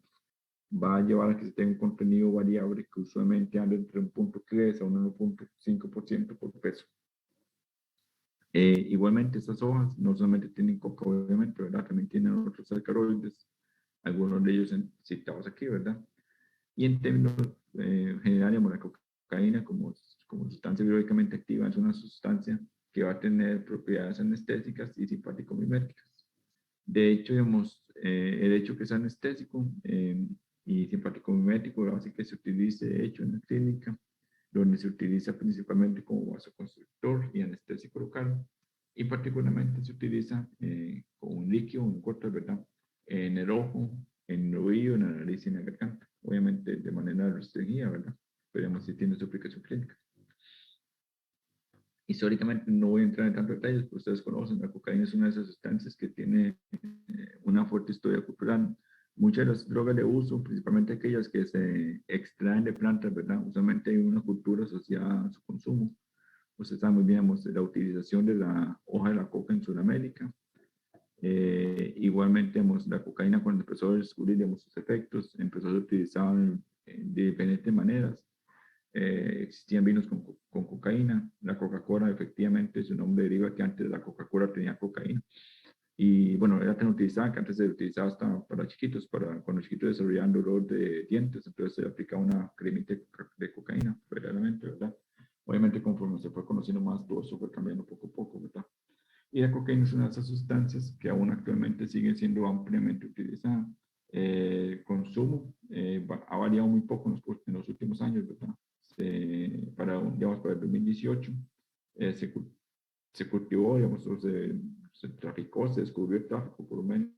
Va a llevar a que se tenga un contenido variable que usualmente anda entre un punto 3 a un 1,5% por peso. Igualmente, estas hojas no solamente tienen coca, obviamente, ¿verdad? También tienen otros alcaloides, algunos de ellos citados aquí, ¿verdad? Y en términos generales, la cocaína como sustancia biológicamente activa es una sustancia que va a tener propiedades anestésicas y simpático-miméticas. De hecho, digamos, el hecho que es anestésico y simpático-mimético hace que se utilice, de hecho, en la clínica, donde se utiliza principalmente como vasoconstrictor y anestésico local, y particularmente se utiliza como un líquido, un corto, ¿verdad? En el ojo, en el oído, en la nariz y en la garganta. Obviamente de manera restringida, ¿verdad? Veremos si tiene su aplicación clínica. Históricamente no voy a entrar en tantos detalles, pero ustedes conocen, la cocaína es una de esas sustancias que tiene una fuerte historia cultural. Muchas de las drogas de uso, principalmente aquellas que se extraen de plantas, ¿verdad? Usualmente hay una cultura asociada a su consumo. Usted sabe muy bien, la utilización de la hoja de la coca en Sudamérica. Igualmente, la cocaína cuando empezó a descubrir sus efectos, empezó a ser utilizada de diferentes maneras. Existían vinos con cocaína. La Coca-Cola, efectivamente, su nombre deriva que antes la Coca-Cola tenía cocaína. Y bueno, era tan utilizada que antes se utilizaba hasta para chiquitos, para cuando los chiquitos desarrollaban dolor de dientes, entonces se aplicaba una cremita de cocaína, verdaderamente, ¿verdad? Obviamente, conforme se fue conociendo más, todo eso fue cambiando poco a poco, ¿verdad? Y la cocaína es una de esas sustancias que aún actualmente sigue siendo ampliamente utilizada. El consumo ha variado muy poco en los últimos años, ¿verdad? Digamos, para el 2018 eh, se, se cultivó, digamos, o se traficó, se descubrió el tráfico por lo menos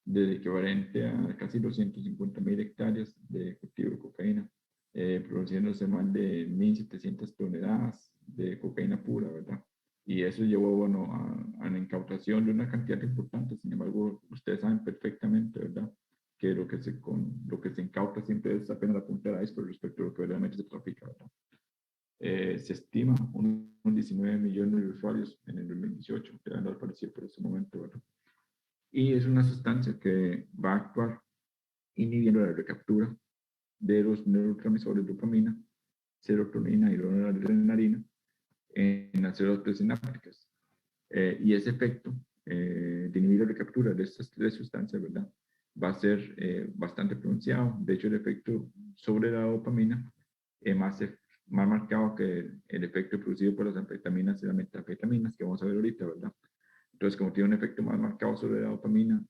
del equivalente a casi 250.000 hectáreas de cultivo de cocaína, produciéndose más de 1.700 toneladas de cocaína pura, ¿verdad? Y eso llevó, bueno, a la incautación de una cantidad importante. Sin embargo, ustedes saben perfectamente, ¿verdad? Que lo que se incauta siempre es apenas la punta del iceberg respecto a lo que realmente se trafica, ¿verdad? Se estima unos 19 millones de usuarios en el 2018, que han aparecido por ese momento, ¿verdad? Y es una sustancia que va a actuar inhibiendo la recaptura de los neurotransmisores dopamina, serotonina y noradrenalina en las células presinápticas. Y ese efecto de inhibir la recaptura de estas tres sustancias, ¿verdad? Va a ser bastante pronunciado. De hecho, el efecto sobre la dopamina es más marcado que el efecto producido por las anfetaminas y las metanfetaminas, que vamos a ver ahorita, ¿verdad? Entonces, como tiene un efecto más marcado sobre la dopamina,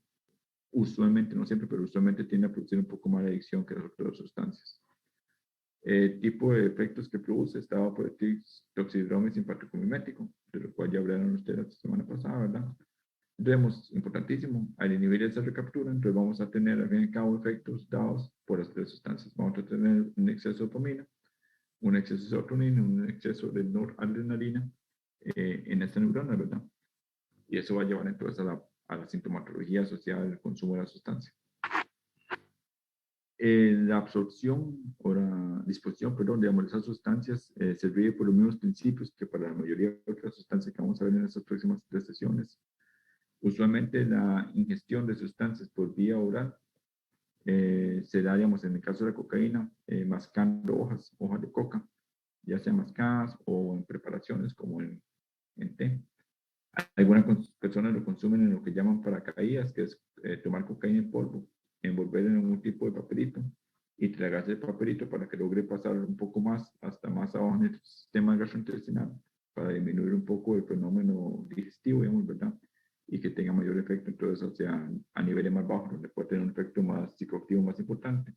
usualmente, no siempre, pero usualmente tiende a producir un poco más de adicción que las otras sustancias. Tipo de efectos que produce estaba por el toxidrome simpático-mimético, de lo cual ya hablaron ustedes la semana pasada, ¿verdad? Entonces, importantísimo, al inhibir esa recaptura, entonces vamos a tener al fin y al cabo efectos dados por las tres sustancias. Vamos a tener un exceso de dopamina, un exceso de serotonina, un exceso de noradrenalina en esta neurona, ¿verdad? Y eso va a llevar entonces a la sintomatología asociada al consumo de la sustancia. La absorción o la disposición, perdón, digamos, de esas sustancias se rige por los mismos principios que para la mayoría de otras sustancias que vamos a ver en estas próximas 3 sesiones. Usualmente la ingestión de sustancias por vía oral se da, digamos, en el caso de la cocaína, mascando hojas de coca, ya sean mascadas o en preparaciones como en té. Algunas personas lo consumen en lo que llaman paracaídas, que es tomar cocaína en polvo, envolver en algún tipo de papelito y tragarse el papelito para que logre pasar un poco más, hasta más abajo en el sistema gastrointestinal, para disminuir un poco el fenómeno digestivo, digamos, ¿verdad? Y que tenga mayor efecto, entonces, o sea, a niveles más bajos, donde puede tener un efecto más psicoactivo más importante.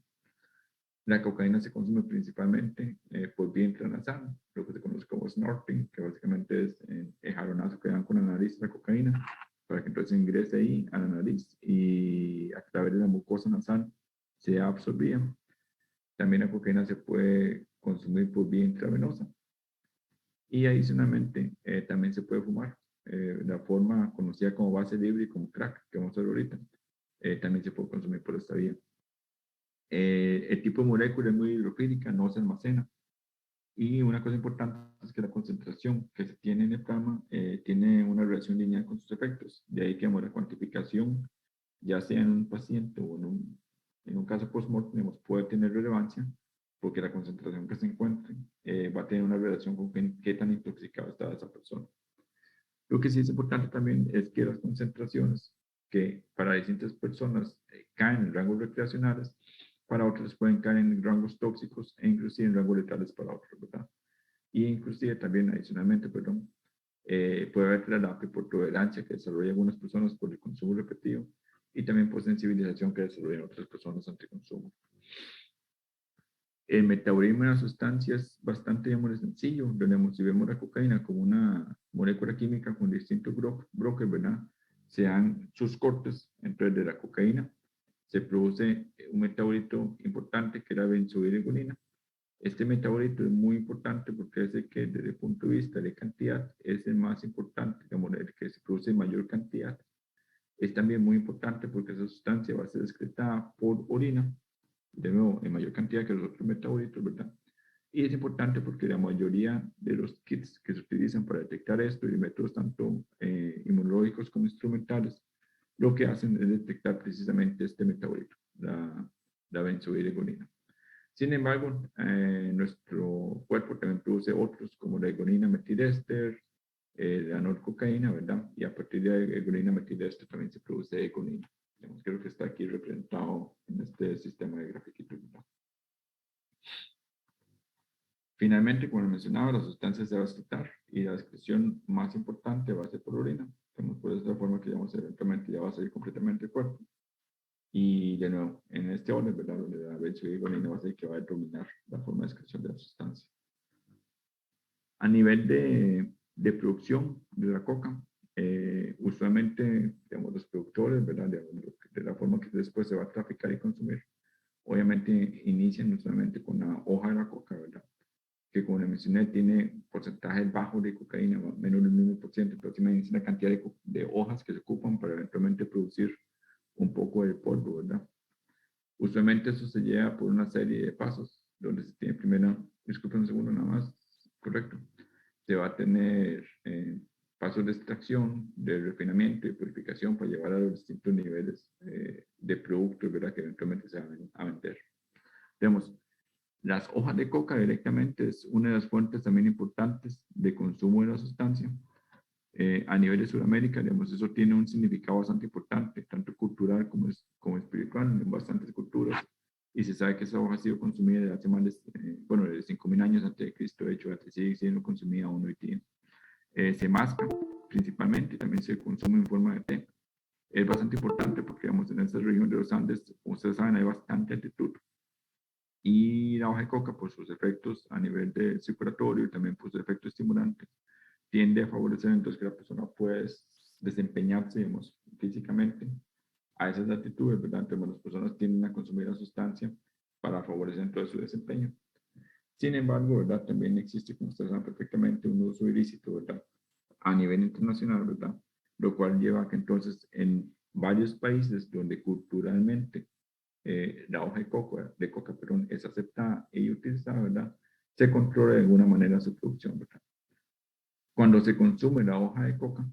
La cocaína se consume principalmente por vía intranasal, lo que se conoce como snorting, que básicamente es el jalonazo que dan con la nariz la cocaína, para que entonces ingrese ahí a la nariz y a través de la mucosa nasal sea absorbida. También la cocaína se puede consumir por vía intravenosa. Y adicionalmente también se puede fumar. La forma conocida como base libre y como crack, que vamos a ver ahorita, también se puede consumir por esta vía. El tipo de molécula es muy hidrofílica, no se almacena. Y una cosa importante es que la concentración que se tiene en el plasma tiene una relación lineal con sus efectos. De ahí que la cuantificación, ya sea en un paciente o en un caso post-mortem, puede tener relevancia porque la concentración que se encuentre va a tener una relación con qué tan intoxicada está esa persona. Lo que sí es importante también es que las concentraciones que para distintas personas caen en rangos recreacionales, para otros pueden caer en rangos tóxicos e inclusive en rangos letales para otros, ¿verdad? Y inclusive también adicionalmente, perdón, puede haber terapia por tolerancia que desarrollan algunas personas por el consumo repetido y también por sensibilización que desarrollan otras personas ante el consumo. El metabolismo de la sustancia es bastante, digamos, sencillo. Si vemos la cocaína como una molécula química con distintos bloques, ¿verdad? Se dan sus cortes, entonces de la cocaína se produce un metabolito importante que es la benzoilegonina. Este metabolito es muy importante porque es el que desde el punto de vista de cantidad es el más importante, digamos, el que se produce en mayor cantidad. Es también muy importante porque esa sustancia va a ser excretada por orina, de nuevo, en mayor cantidad que los otros metabolitos, ¿verdad? Y es importante porque la mayoría de los kits que se utilizan para detectar esto y métodos tanto inmunológicos como instrumentales, lo que hacen es detectar precisamente este metabolito, la benzoilegonina. Sin embargo, nuestro cuerpo también produce otros como la egonina metilester, la norcocaína, ¿verdad? Y a partir de la egonina metilester también se produce egonina. Creo que está aquí representado en este sistema de grafiquitos, ¿verdad? Finalmente, como mencionaba, la sustancia se va a excretar y la excreción más importante va a ser por orina. Entonces, por esa forma que eventualmente ya va a salir completamente el cuerpo. Y de nuevo, en este orden, ¿verdad? Donde la benzoilegonina va a ser que va a dominar la forma de excreción de la sustancia. A nivel de producción de la coca, usualmente, digamos, los productores, ¿verdad? De la forma que después se va a traficar y consumir, obviamente inician usualmente con la hoja de la coca, ¿verdad? Que como les mencioné, tiene porcentajes bajos de cocaína, menos del 1%. Entonces, imagínense la cantidad de hojas que se ocupan para eventualmente producir un poco de polvo, ¿verdad? Usualmente eso se lleva por una serie de pasos, donde se tiene primero, disculpen un segundo nada más, correcto. Se va a tener pasos de extracción, de refinamiento y purificación para llevar a los distintos niveles de productos, ¿verdad? Que eventualmente se van a vender. Digamos, las hojas de coca directamente es una de las fuentes también importantes de consumo de la sustancia. A nivel de Sudamérica, digamos, eso tiene un significado bastante importante, tanto cultural como espiritual, en bastantes culturas. Y se sabe que esa hoja ha sido consumida desde hace más de, bueno, de 5.000 años antes de Cristo, de hecho, sigue siendo consumida aún hoy día. Se masca principalmente, también se consume en forma de té. Es bastante importante porque, digamos, en esta región de los Andes, ustedes saben, hay bastante altitud. Y la hoja de coca, por sus efectos a nivel de circulatorio y también por sus efectos estimulantes, tiende a favorecer entonces que la persona pueda desempeñarse, digamos, físicamente a esas altitudes, ¿verdad? Entonces, las personas tienden a consumir la sustancia para favorecer entonces su desempeño. Sin embargo, ¿verdad? También existe, como ustedes saben perfectamente, un uso ilícito, ¿verdad? A nivel internacional, ¿verdad? Lo cual lleva a que entonces en varios países donde culturalmente la hoja de coca, perdón, es aceptada y utilizada, ¿verdad? Se controla de alguna manera su producción, ¿verdad? Cuando se consume la hoja de coca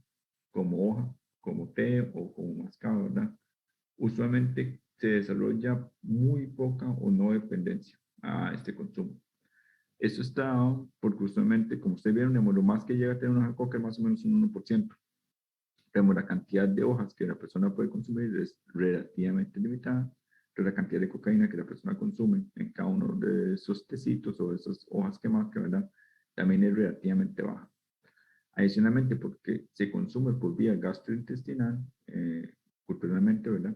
como hoja, como té o como mascado, ¿verdad? Usualmente se desarrolla muy poca o no dependencia a este consumo. Esto está dado porque usualmente, como ustedes vieron, lo más que llega a tener una hoja de coca es más o menos un 1%. Pero la cantidad de hojas que la persona puede consumir es relativamente limitada, pero la cantidad de cocaína que la persona consume en cada uno de esos tecitos o esas hojas que marca, ¿verdad? También es relativamente baja. Adicionalmente, porque se consume por vía gastrointestinal, culturalmente, ¿verdad?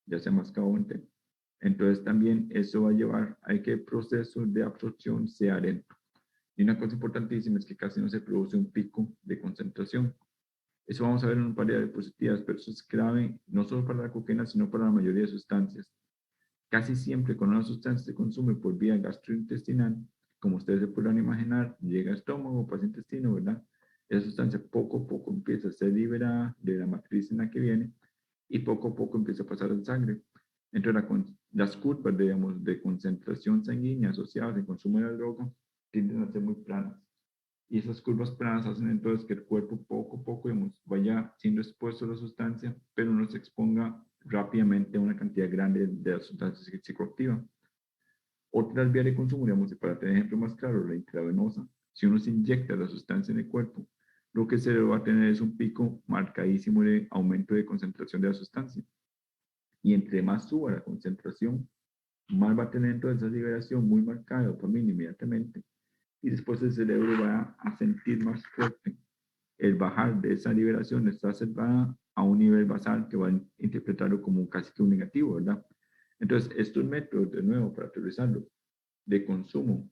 Ya sea mascado o en té. Entonces también eso va a llevar a que el proceso de absorción sea lento. Y una cosa importantísima es que casi no se produce un pico de concentración. Eso vamos a ver en un par de diapositivas, pero eso es clave no solo para la cocaína, sino para la mayoría de sustancias. Casi siempre cuando una sustancia se consume por vía gastrointestinal, como ustedes se podrán imaginar, llega al estómago, pasa al intestino, ¿verdad? Esa sustancia poco a poco empieza a ser liberada de la matriz en la que viene y poco a poco empieza a pasar a la sangre. Entonces, las curvas, digamos, de concentración sanguínea asociadas al consumo de la droga tienden a ser muy planas. Y esas curvas planas hacen entonces que el cuerpo poco a poco, digamos, vaya siendo expuesto a la sustancia, pero no se exponga rápidamente a una cantidad grande de la sustancia psicoactiva. Otras vías de consumo, digamos, para tener ejemplo más claro, la intravenosa, si uno se inyecta la sustancia en el cuerpo, lo que se va a tener es un pico marcadísimo de aumento de concentración de la sustancia. Y entre más suba la concentración, más va a tener entonces esa liberación muy marcada de dopamina inmediatamente. Y después el cerebro va a sentir más fuerte el bajar de esa liberación exacerbada a un nivel basal que va a interpretarlo como casi que un negativo, ¿verdad? Entonces, estos métodos, de nuevo, para aterrizarlo, de consumo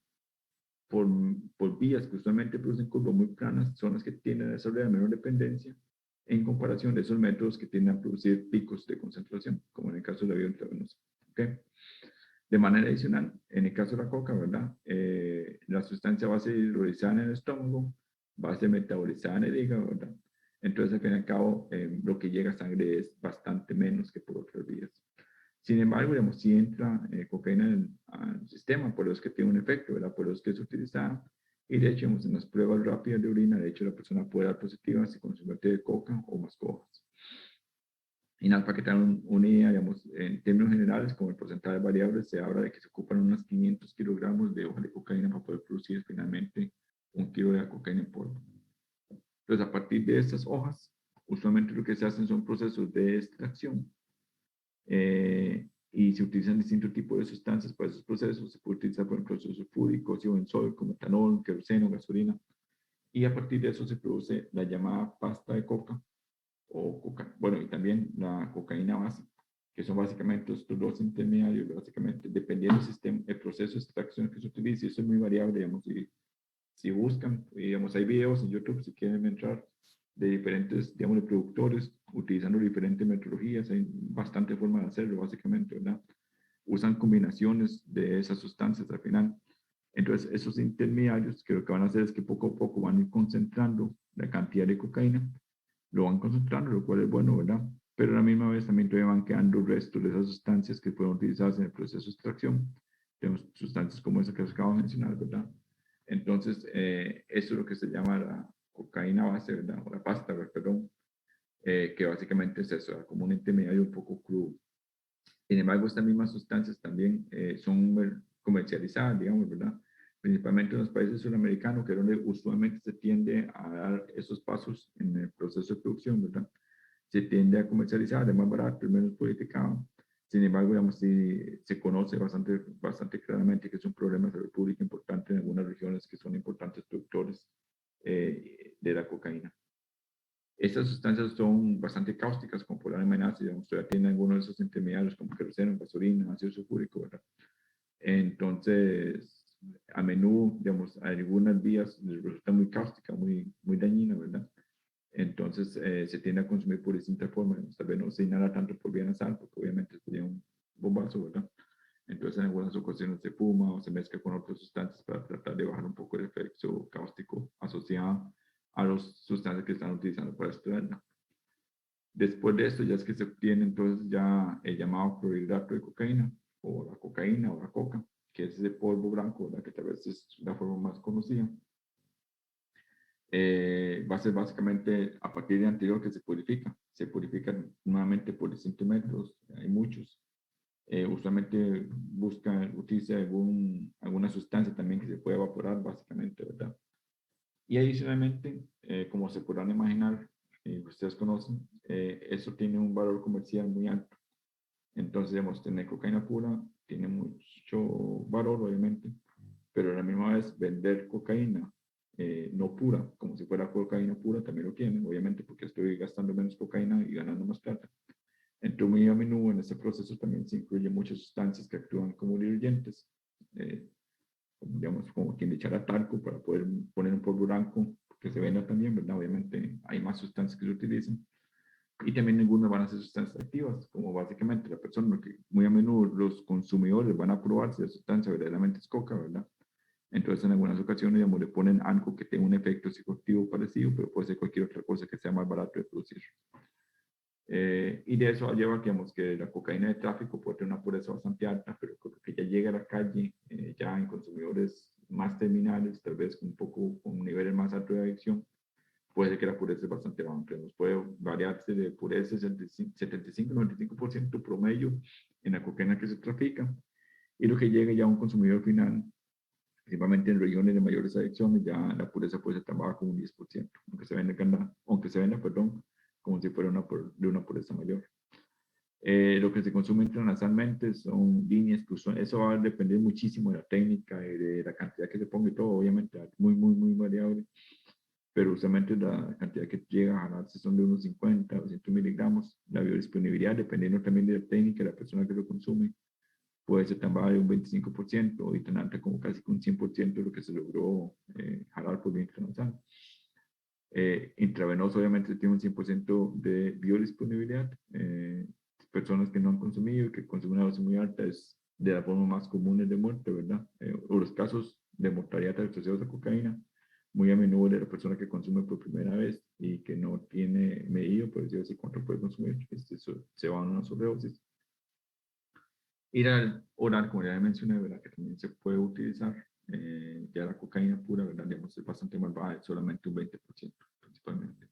por vías que usualmente producen curvas muy planas, son las que tienden a desarrollar menor dependencia en comparación de esos métodos que tienden a producir picos de concentración, como en el caso de la vía intravenosa. ¿Okay? De manera adicional, en el caso de la coca, ¿verdad? La sustancia va a ser hidrolizada en el estómago, va a ser metabolizada en el hígado, ¿verdad? Entonces, al fin y al cabo, lo que llega a sangre es bastante menos que por otras vías. Sin embargo, digamos, si entra cocaína al sistema, por eso es que tiene un efecto, ¿verdad? Por eso es que es utilizada. Y de hecho, en las pruebas rápidas de orina, de hecho, la persona puede dar positiva si consume té de coca o más hojas. Y nada, para que tengan una idea, digamos, en términos generales, como el porcentaje variable, se habla de que se ocupan unos 500 kilogramos de hoja de cocaína para poder producir finalmente 1 kilo de cocaína en polvo. Entonces, a partir de estas hojas, usualmente lo que se hacen son procesos de extracción y se utilizan distintos tipos de sustancias para esos procesos. Se puede utilizar, por ejemplo, sulfúrico, ácido benzol, como etanol, queroseno, gasolina. Y a partir de eso se produce la llamada pasta de coca, o bueno, y también la cocaína base, que son básicamente estos dos intermediarios, básicamente, dependiendo del sistema, el proceso de extracción que se utilice, eso es muy variable, digamos, si buscan, digamos, hay videos en YouTube, si quieren entrar, de diferentes, digamos, de productores, utilizando diferentes metodologías, hay bastante forma de hacerlo, básicamente, ¿verdad? Usan combinaciones de esas sustancias al final. Entonces, esos intermediarios que lo que van a hacer es que poco a poco van a ir concentrando la cantidad de cocaína, lo van concentrando, lo cual es bueno, ¿verdad? Pero a la misma vez también todavía van quedando restos de esas sustancias que fueron utilizadas en el proceso de extracción. Tenemos sustancias como esa que acabo de mencionar, ¿verdad? Entonces, eso es lo que se llama la cocaína base, ¿verdad? O la pasta, perdón, que básicamente es eso, como un intermediario un poco crudo. Sin embargo, estas mismas sustancias también son comercializadas, digamos, ¿verdad? Principalmente en los países sudamericanos, que es donde usualmente se tiende a dar esos pasos en el proceso de producción, ¿verdad? Se tiende a comercializar, es más barato, es menos purificado. Sin embargo, digamos, sí, se conoce bastante claramente que es un problema de salud pública importante en algunas regiones que son importantes productores de la cocaína. Estas sustancias son bastante cáusticas, como por la amenaza, digamos, todavía tienen algunos de esos intermediarios como queroseno, gasolina, ácido sulfúrico, ¿verdad? Entonces, a menudo, digamos, algunas vías les resulta muy cáustica, muy dañina, ¿verdad? Entonces, se tiende a consumir por distintas formas. Tal vez no se inhala tanto por vía nasal, porque obviamente sería un bombazo, ¿verdad? Entonces, en algunas ocasiones se fuma o se mezcla con otras sustancias para tratar de bajar un poco el efecto cáustico asociado a las sustancias que están utilizando para extraerla. Después de esto, ya es que se obtiene entonces ya el llamado clorhidrato de cocaína, o la cocaína, o la coca, que es ese polvo blanco, ¿verdad? Que tal vez es la forma más conocida. Va a ser básicamente a partir de anterior que se purifica. Se purifica nuevamente por distintos métodos, hay muchos. Usualmente utiliza alguna sustancia también que se puede evaporar, básicamente, ¿verdad? Y adicionalmente, como se podrán imaginar, ustedes conocen, eso tiene un valor comercial muy alto. Entonces, digamos, tener cocaína pura tiene mucho valor, obviamente, pero a la misma vez vender cocaína no pura, como si fuera cocaína pura, también lo tiene, obviamente, porque estoy gastando menos cocaína y ganando más plata. Entonces, muy a menudo en este proceso también se incluyen muchas sustancias que actúan como diluyentes, digamos, como quien le echara talco para poder poner un polvo blanco que se venda también, ¿verdad? Obviamente hay más sustancias que se utilizan. Y también algunas van a ser sustancias activas, como básicamente la persona, que muy a menudo los consumidores van a probar si la sustancia verdaderamente es coca, ¿verdad? Entonces, en algunas ocasiones, digamos, le ponen algo que tenga un efecto psicoactivo parecido, pero puede ser cualquier otra cosa que sea más barato de producir. Y de eso lleva, digamos, que la cocaína de tráfico puede tener una pureza bastante alta, pero que ya llega a la calle, ya en consumidores más terminales, tal vez con niveles más altos de adicción, puede ser que la pureza es bastante baja. Entonces, puede variarse de pureza 75-95% promedio en la cocaína que se trafica, y lo que llega ya a un consumidor final, principalmente en regiones de mayores adicciones, ya la pureza puede ser tan baja como un 10%, aunque se venda, perdón, como si fuera de una pureza mayor. Lo que se consume internacionalmente son líneas que usan, eso va a depender muchísimo de la técnica y de la cantidad que se ponga y todo, obviamente, muy variable, pero usualmente la cantidad que llega a jalarse son de unos 50 o 200 miligramos. La biodisponibilidad, dependiendo también de la técnica de la persona que lo consume, puede ser tan baja de un 25% y tan alta como casi un 100% de lo que se logró jalar por vía intranasal. Intravenoso obviamente tiene un 100% de biodisponibilidad. Personas que no han consumido y que consumen una dosis muy alta es de las formas más comunes de muerte, ¿verdad? O los casos de mortalidad asociados a cocaína, muy a menudo de la persona que consume por primera vez y que no tiene medido, por decirlo así, cuánto puede consumir, se va a una sobredosis. Ir al oral, como ya mencioné, ¿verdad? Que también se puede utilizar. Ya la cocaína pura, ¿verdad? Digamos, es bastante más baja, es solamente un 20% principalmente.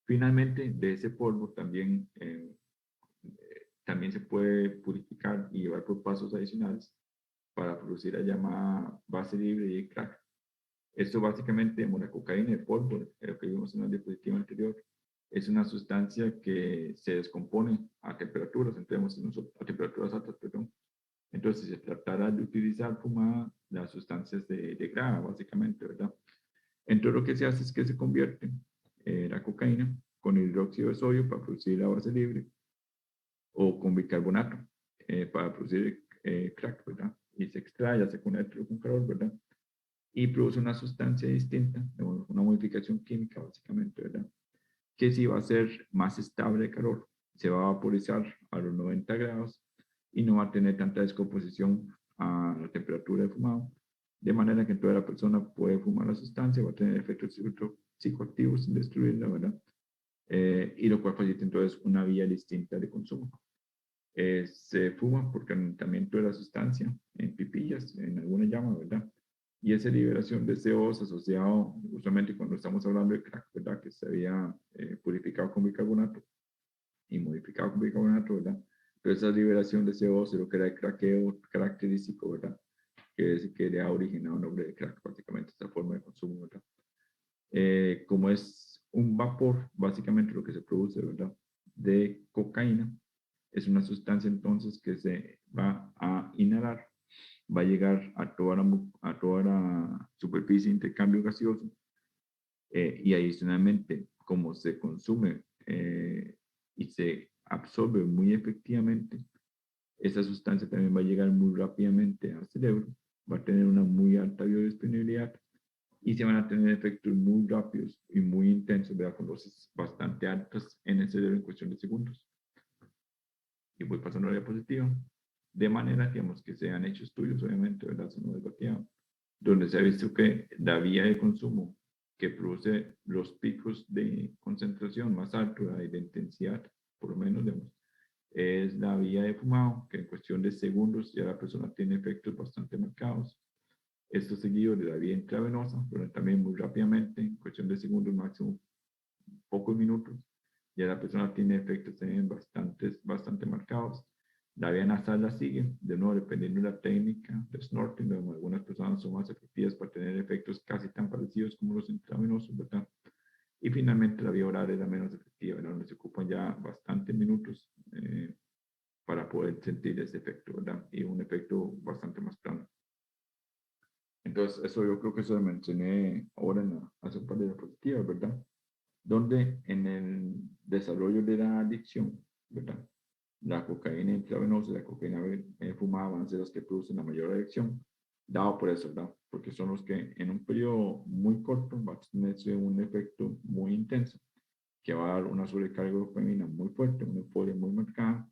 Finalmente, de ese polvo también se puede purificar y llevar por pasos adicionales para producir la llamada base libre y crack. Esto básicamente, como la cocaína de polvo, lo que vimos en la diapositiva anterior, es una sustancia que se descompone a temperaturas, a temperaturas altas, perdón. Entonces, si se tratara de utilizar fumada, las sustancias se degradan, básicamente, ¿verdad? Entonces, lo que se hace es que se convierte la cocaína con hidróxido de sodio para producir la base libre o con bicarbonato para producir crack, ¿verdad? Y se extrae, ya sea con electro con calor, ¿verdad? Y produce una sustancia distinta, una modificación química, básicamente, ¿verdad? Que sí va a ser más estable de calor, se va a vaporizar a los 90 grados y no va a tener tanta descomposición a la temperatura de fumado, de manera que toda la persona puede fumar la sustancia, va a tener efectos psicoactivos sin destruirla, ¿verdad? Y lo cual facilita entonces una vía distinta de consumo. Se fuma por calentamiento de la sustancia en pipillas, en alguna llama, ¿verdad? Y esa liberación de CO2 asociado, justamente cuando estamos hablando de crack, ¿verdad? Que se había purificado con bicarbonato y modificado con bicarbonato, ¿verdad? Pero esa liberación de CO2 es lo que era el craqueo característico, ¿verdad? Que es que le ha originado el nombre de crack, prácticamente, esta forma de consumo, ¿verdad? Como es un vapor, básicamente lo que se produce, ¿verdad? De cocaína, es una sustancia entonces que se va a inhalar, va a llegar a toda la superficie de intercambio gaseoso y adicionalmente, como se consume y se absorbe muy efectivamente, esa sustancia también va a llegar muy rápidamente al cerebro, va a tener una muy alta biodisponibilidad y se van a tener efectos muy rápidos y muy intensos, ¿verdad? Con dosis bastante altas en el cerebro en cuestión de segundos. Y voy pasando a la diapositiva. De manera, digamos, que se han hecho estudios, obviamente, ¿verdad? Se no debatía, donde se ha visto que la vía de consumo que produce los picos de concentración más altos y de intensidad, por lo menos, digamos, es la vía de fumado, que en cuestión de segundos ya la persona tiene efectos bastante marcados. Esto seguido de la vía intravenosa, pero también muy rápidamente, en cuestión de segundos, máximo pocos minutos, ya la persona tiene efectos también bastante marcados. La vía nasal la sigue, de nuevo, dependiendo de la técnica de snorting, donde algunas personas son más efectivas para tener efectos casi tan parecidos como los intravenosos, ¿verdad? Y finalmente la vía oral es la menos efectiva, ¿verdad? Donde se ocupan ya bastantes minutos para poder sentir ese efecto, ¿verdad? Y un efecto bastante más plano. Entonces, eso yo creo que eso lo mencioné ahora hace un par de diapositivas, ¿verdad? Donde en el desarrollo de la adicción, ¿verdad? La cocaína intravenosa y la cocaína fumada van a ser las que producen la mayor adicción, dado por eso, ¿verdad? Porque son los que en un periodo muy corto van a tener un efecto muy intenso, que va a dar una sobrecarga de dopamina muy fuerte, una euforia muy marcada.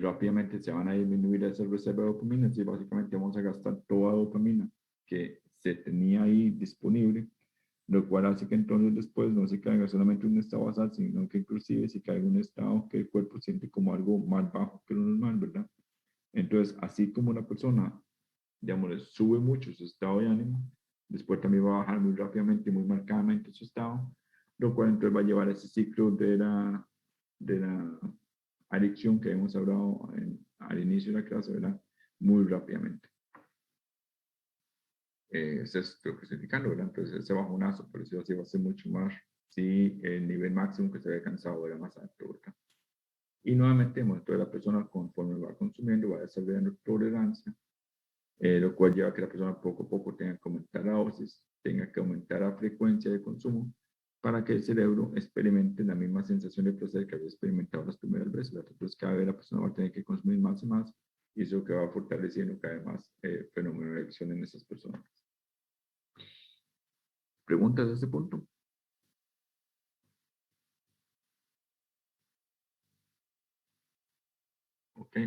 Rápidamente se van a disminuir esas reservas de dopamina, y básicamente vamos a gastar toda la dopamina que se tenía ahí disponible, lo cual hace que entonces después no se caiga solamente un estado basal, sino que inclusive se caiga un estado que el cuerpo siente como algo más bajo que lo normal, ¿verdad? Entonces, así como una persona, digamos, sube mucho su estado de ánimo, después también va a bajar muy rápidamente, muy marcadamente su estado, lo cual entonces va a llevar a ese ciclo de la adicción que hemos hablado al inicio de la clase, ¿verdad? Muy rápidamente. Ese es lo que estoy indicando, ¿verdad? Entonces ese bajonazo, por decirlo así, va a ser mucho más si el nivel máximo que se había alcanzado era más alto, ¿verdad? Y nuevamente, entonces la persona conforme va consumiendo va desarrollando tolerancia, lo cual lleva a que la persona poco a poco tenga que aumentar la dosis, tenga que aumentar la frecuencia de consumo para que el cerebro experimente la misma sensación de placer que había experimentado las primeras veces, ¿verdad? Entonces cada vez la persona va a tener que consumir más y más y eso que va fortaleciendo cada vez más fenómeno de adicción en esas personas. ¿Preguntas a este punto? Ok.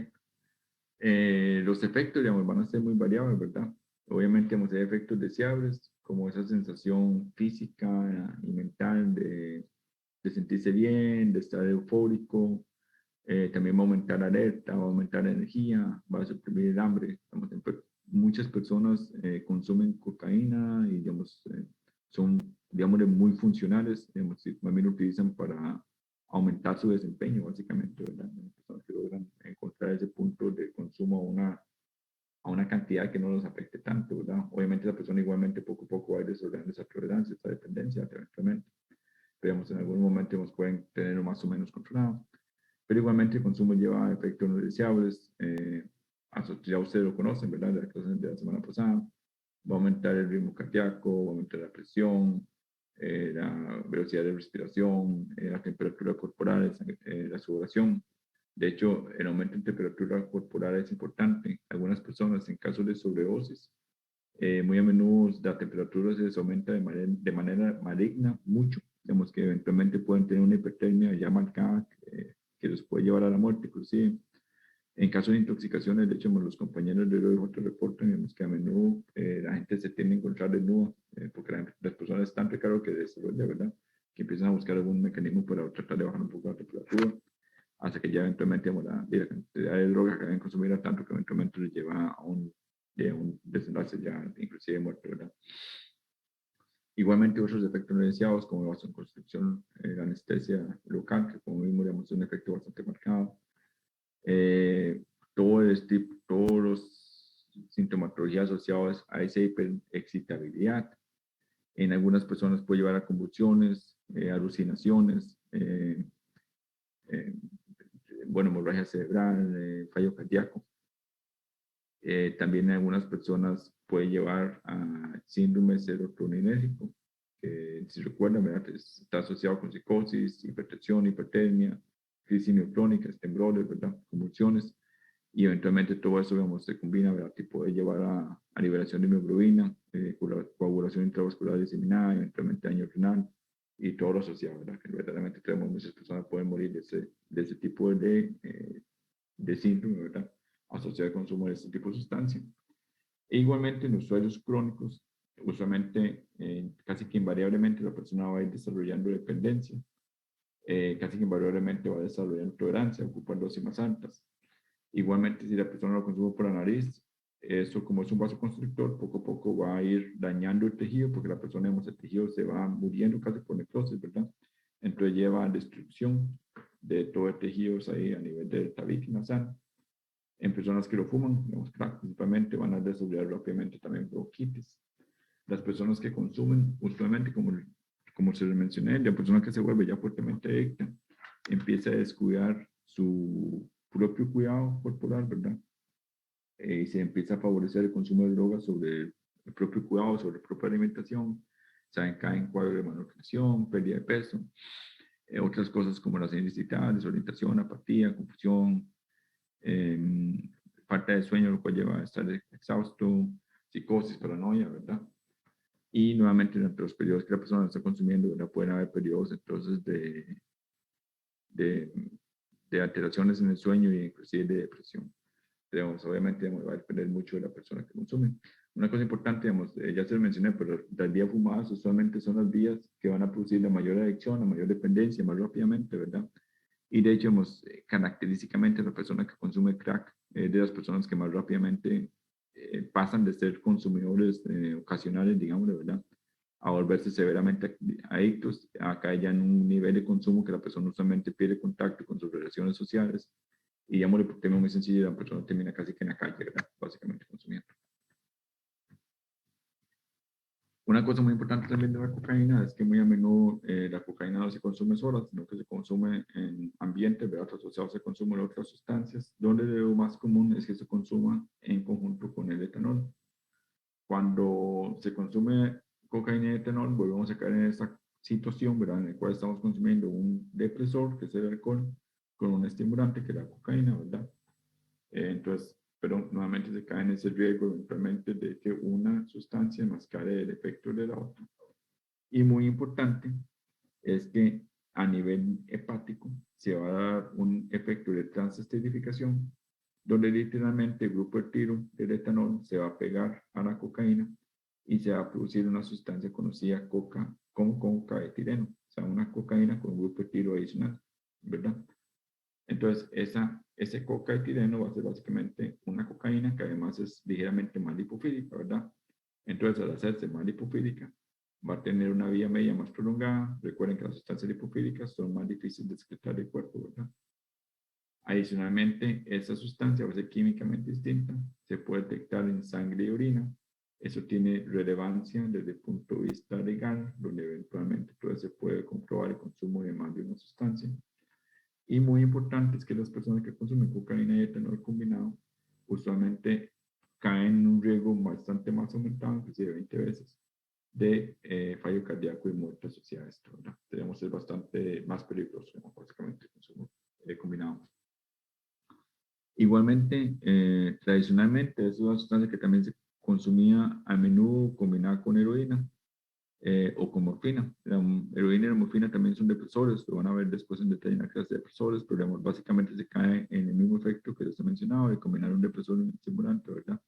Los efectos, digamos, van a ser muy variables, ¿verdad? Obviamente, vamos a tener efectos deseables, como esa sensación física y mental de sentirse bien, de estar eufórico. También va a aumentar la alerta, va a aumentar la energía, va a suprimir el hambre. Muchas personas consumen cocaína y, digamos, son, digamos, muy funcionales, digamos, también lo utilizan para aumentar su desempeño, básicamente, ¿verdad? Personas que logran encontrar ese punto de consumo a una cantidad que no los afecte tanto, ¿verdad? Obviamente la persona igualmente poco a poco va a ir desarrollando esa tolerancia, esa dependencia, eventualmente. Pero en algún momento pueden tenerlo más o menos controlado. Pero igualmente el consumo lleva efectos no deseables, ya ustedes lo conocen, ¿verdad? De la clase de la semana pasada. Va a aumentar el ritmo cardíaco, va a aumentar la presión, la velocidad de respiración, la temperatura corporal, la sudoración. De hecho, el aumento en temperatura corporal es importante. Algunas personas, en caso de sobredosis, muy a menudo la temperatura se les aumenta de manera maligna mucho. Digamos que eventualmente pueden tener una hipertermia ya marcada que los puede llevar a la muerte, inclusive. En caso de intoxicaciones, de hecho, los compañeros de OIJ reportan digamos, que a menudo la gente se tiende a encontrar desnuda, porque las personas están precarias que desarrolla, ¿verdad? Que empiezan a buscar algún mecanismo para tratar de bajar un poco la temperatura, hasta que ya eventualmente digamos, la cantidad de droga que deben consumir a tanto que eventualmente les lleva de un desenlace ya inclusive muerto, ¿verdad? Igualmente otros efectos no deseados como la vasoconstricción, la anestesia local, que como vimos es un efecto bastante marcado. Todos los sintomatologías asociados a esa hiperexcitabilidad. En algunas personas puede llevar a convulsiones, alucinaciones, bueno, hemorragia cerebral, fallo cardíaco. También en algunas personas puede llevar a síndrome serotoninérgico, que si recuerdan, ¿verdad? Está asociado con psicosis, hipertensión, hipertermia, crisis neutrónicas, temblores, ¿verdad? Convulsiones. Y eventualmente todo eso, digamos, se combina, ¿verdad? Que puede llevar a liberación de hemoglobina, coagulación intravascular diseminada, eventualmente daño renal y todo lo asociado, ¿verdad? Que verdaderamente tenemos muchas personas pueden morir de ese tipo de síndrome, ¿verdad? Asociado al consumo de este tipo de sustancia. E igualmente en los sueños crónicos, usualmente, casi que invariablemente la persona va a ir desarrollando dependencia, casi que invariablemente va a desarrollar intolerancia, ocupar dosis más altas. Igualmente, si la persona lo consume por la nariz, eso como es un vasoconstrictor, poco a poco va a ir dañando el tejido, porque la persona, digamos, el tejido se va muriendo casi por necrosis, ¿verdad? Entonces lleva a destrucción de todo el tejido ahí a nivel de tabique nasal. En personas que lo fuman, digamos, crack principalmente, van a desarrollar rápidamente también bronquitis. Las personas que consumen, usualmente, como se les mencioné, la persona que se vuelve ya fuertemente adicta, empieza a descuidar su propio cuidado corporal, ¿verdad? Y se empieza a favorecer el consumo de drogas sobre el propio cuidado, sobre la propia alimentación. Saben, caen cuadros de malnutrición, pérdida de peso, otras cosas como la sensibilidad, desorientación, apatía, confusión, falta de sueño, lo cual lleva a estar exhausto, psicosis, paranoia, ¿verdad? Y nuevamente, durante los periodos que la persona está consumiendo, ¿verdad? Pueden haber periodos entonces de alteraciones en el sueño e inclusive de depresión. Digamos, obviamente va a depender mucho de la persona que consume. Una cosa importante, digamos, ya se lo mencioné, pero las vías fumadas usualmente son las vías que van a producir la mayor adicción, la mayor dependencia más rápidamente, ¿verdad? Y de hecho, característicamente la persona que consume crack es de las personas que más rápidamente pasan de ser consumidores ocasionales, digamos, de verdad, a volverse severamente adictos, a caer ya en un nivel de consumo que la persona usualmente pierde contacto con sus relaciones sociales. Y digamos, por tema muy sencillo, la persona termina casi que en la calle, ¿verdad? Básicamente consumiendo. Una cosa muy importante también de la cocaína es que muy a menudo la cocaína no se consume sola, sino que se consume en ambientes, ¿verdad? Asociados al consumo de otras sustancias, donde lo más común es que se consuma en conjunto con el etanol. Cuando se consume cocaína y etanol, volvemos a caer en esta situación, ¿verdad? En la cual estamos consumiendo un depresor, que es el alcohol, con un estimulante, que es la cocaína, ¿verdad? Entonces, pero nuevamente se cae en ese riesgo eventualmente de que una sustancia enmascare el efecto de la otra. Y muy importante es que a nivel hepático se va a dar un efecto de transesterificación, donde literalmente el grupo etilo del etanol se va a pegar a la cocaína y se va a producir una sustancia conocida como cocaetileno, o sea, una cocaína con un grupo etilo adicional, ¿verdad? Entonces, ese cocaetileno va a ser básicamente una cocaína que además es ligeramente más lipofílica, ¿verdad? Entonces, al hacerse más lipofílica, va a tener una vía media más prolongada. Recuerden que las sustancias lipofílicas son más difíciles de excretar del cuerpo, ¿verdad? Adicionalmente, esa sustancia va a ser químicamente distinta. Se puede detectar en sangre y orina. Eso tiene relevancia desde el punto de vista legal, donde eventualmente se puede comprobar el consumo de más de una sustancia. Y muy importante es que las personas que consumen cocaína y etanol combinado usualmente caen en un riesgo bastante más aumentado, inclusive 20 veces, de fallo cardíaco y muerte asociada a esto, ¿verdad? Debemos ser bastante más peligroso, ¿no? Básicamente, el consumo combinado. Igualmente, tradicionalmente, es una sustancia que también se consumía a menudo combinada con heroína o con morfina. La heroína y la morfina también son depresores, lo van a ver después en detalle en la clase de depresores, pero digamos, básicamente se cae en el mismo efecto que les he mencionado, de combinar un depresor y un estimulante, ¿verdad?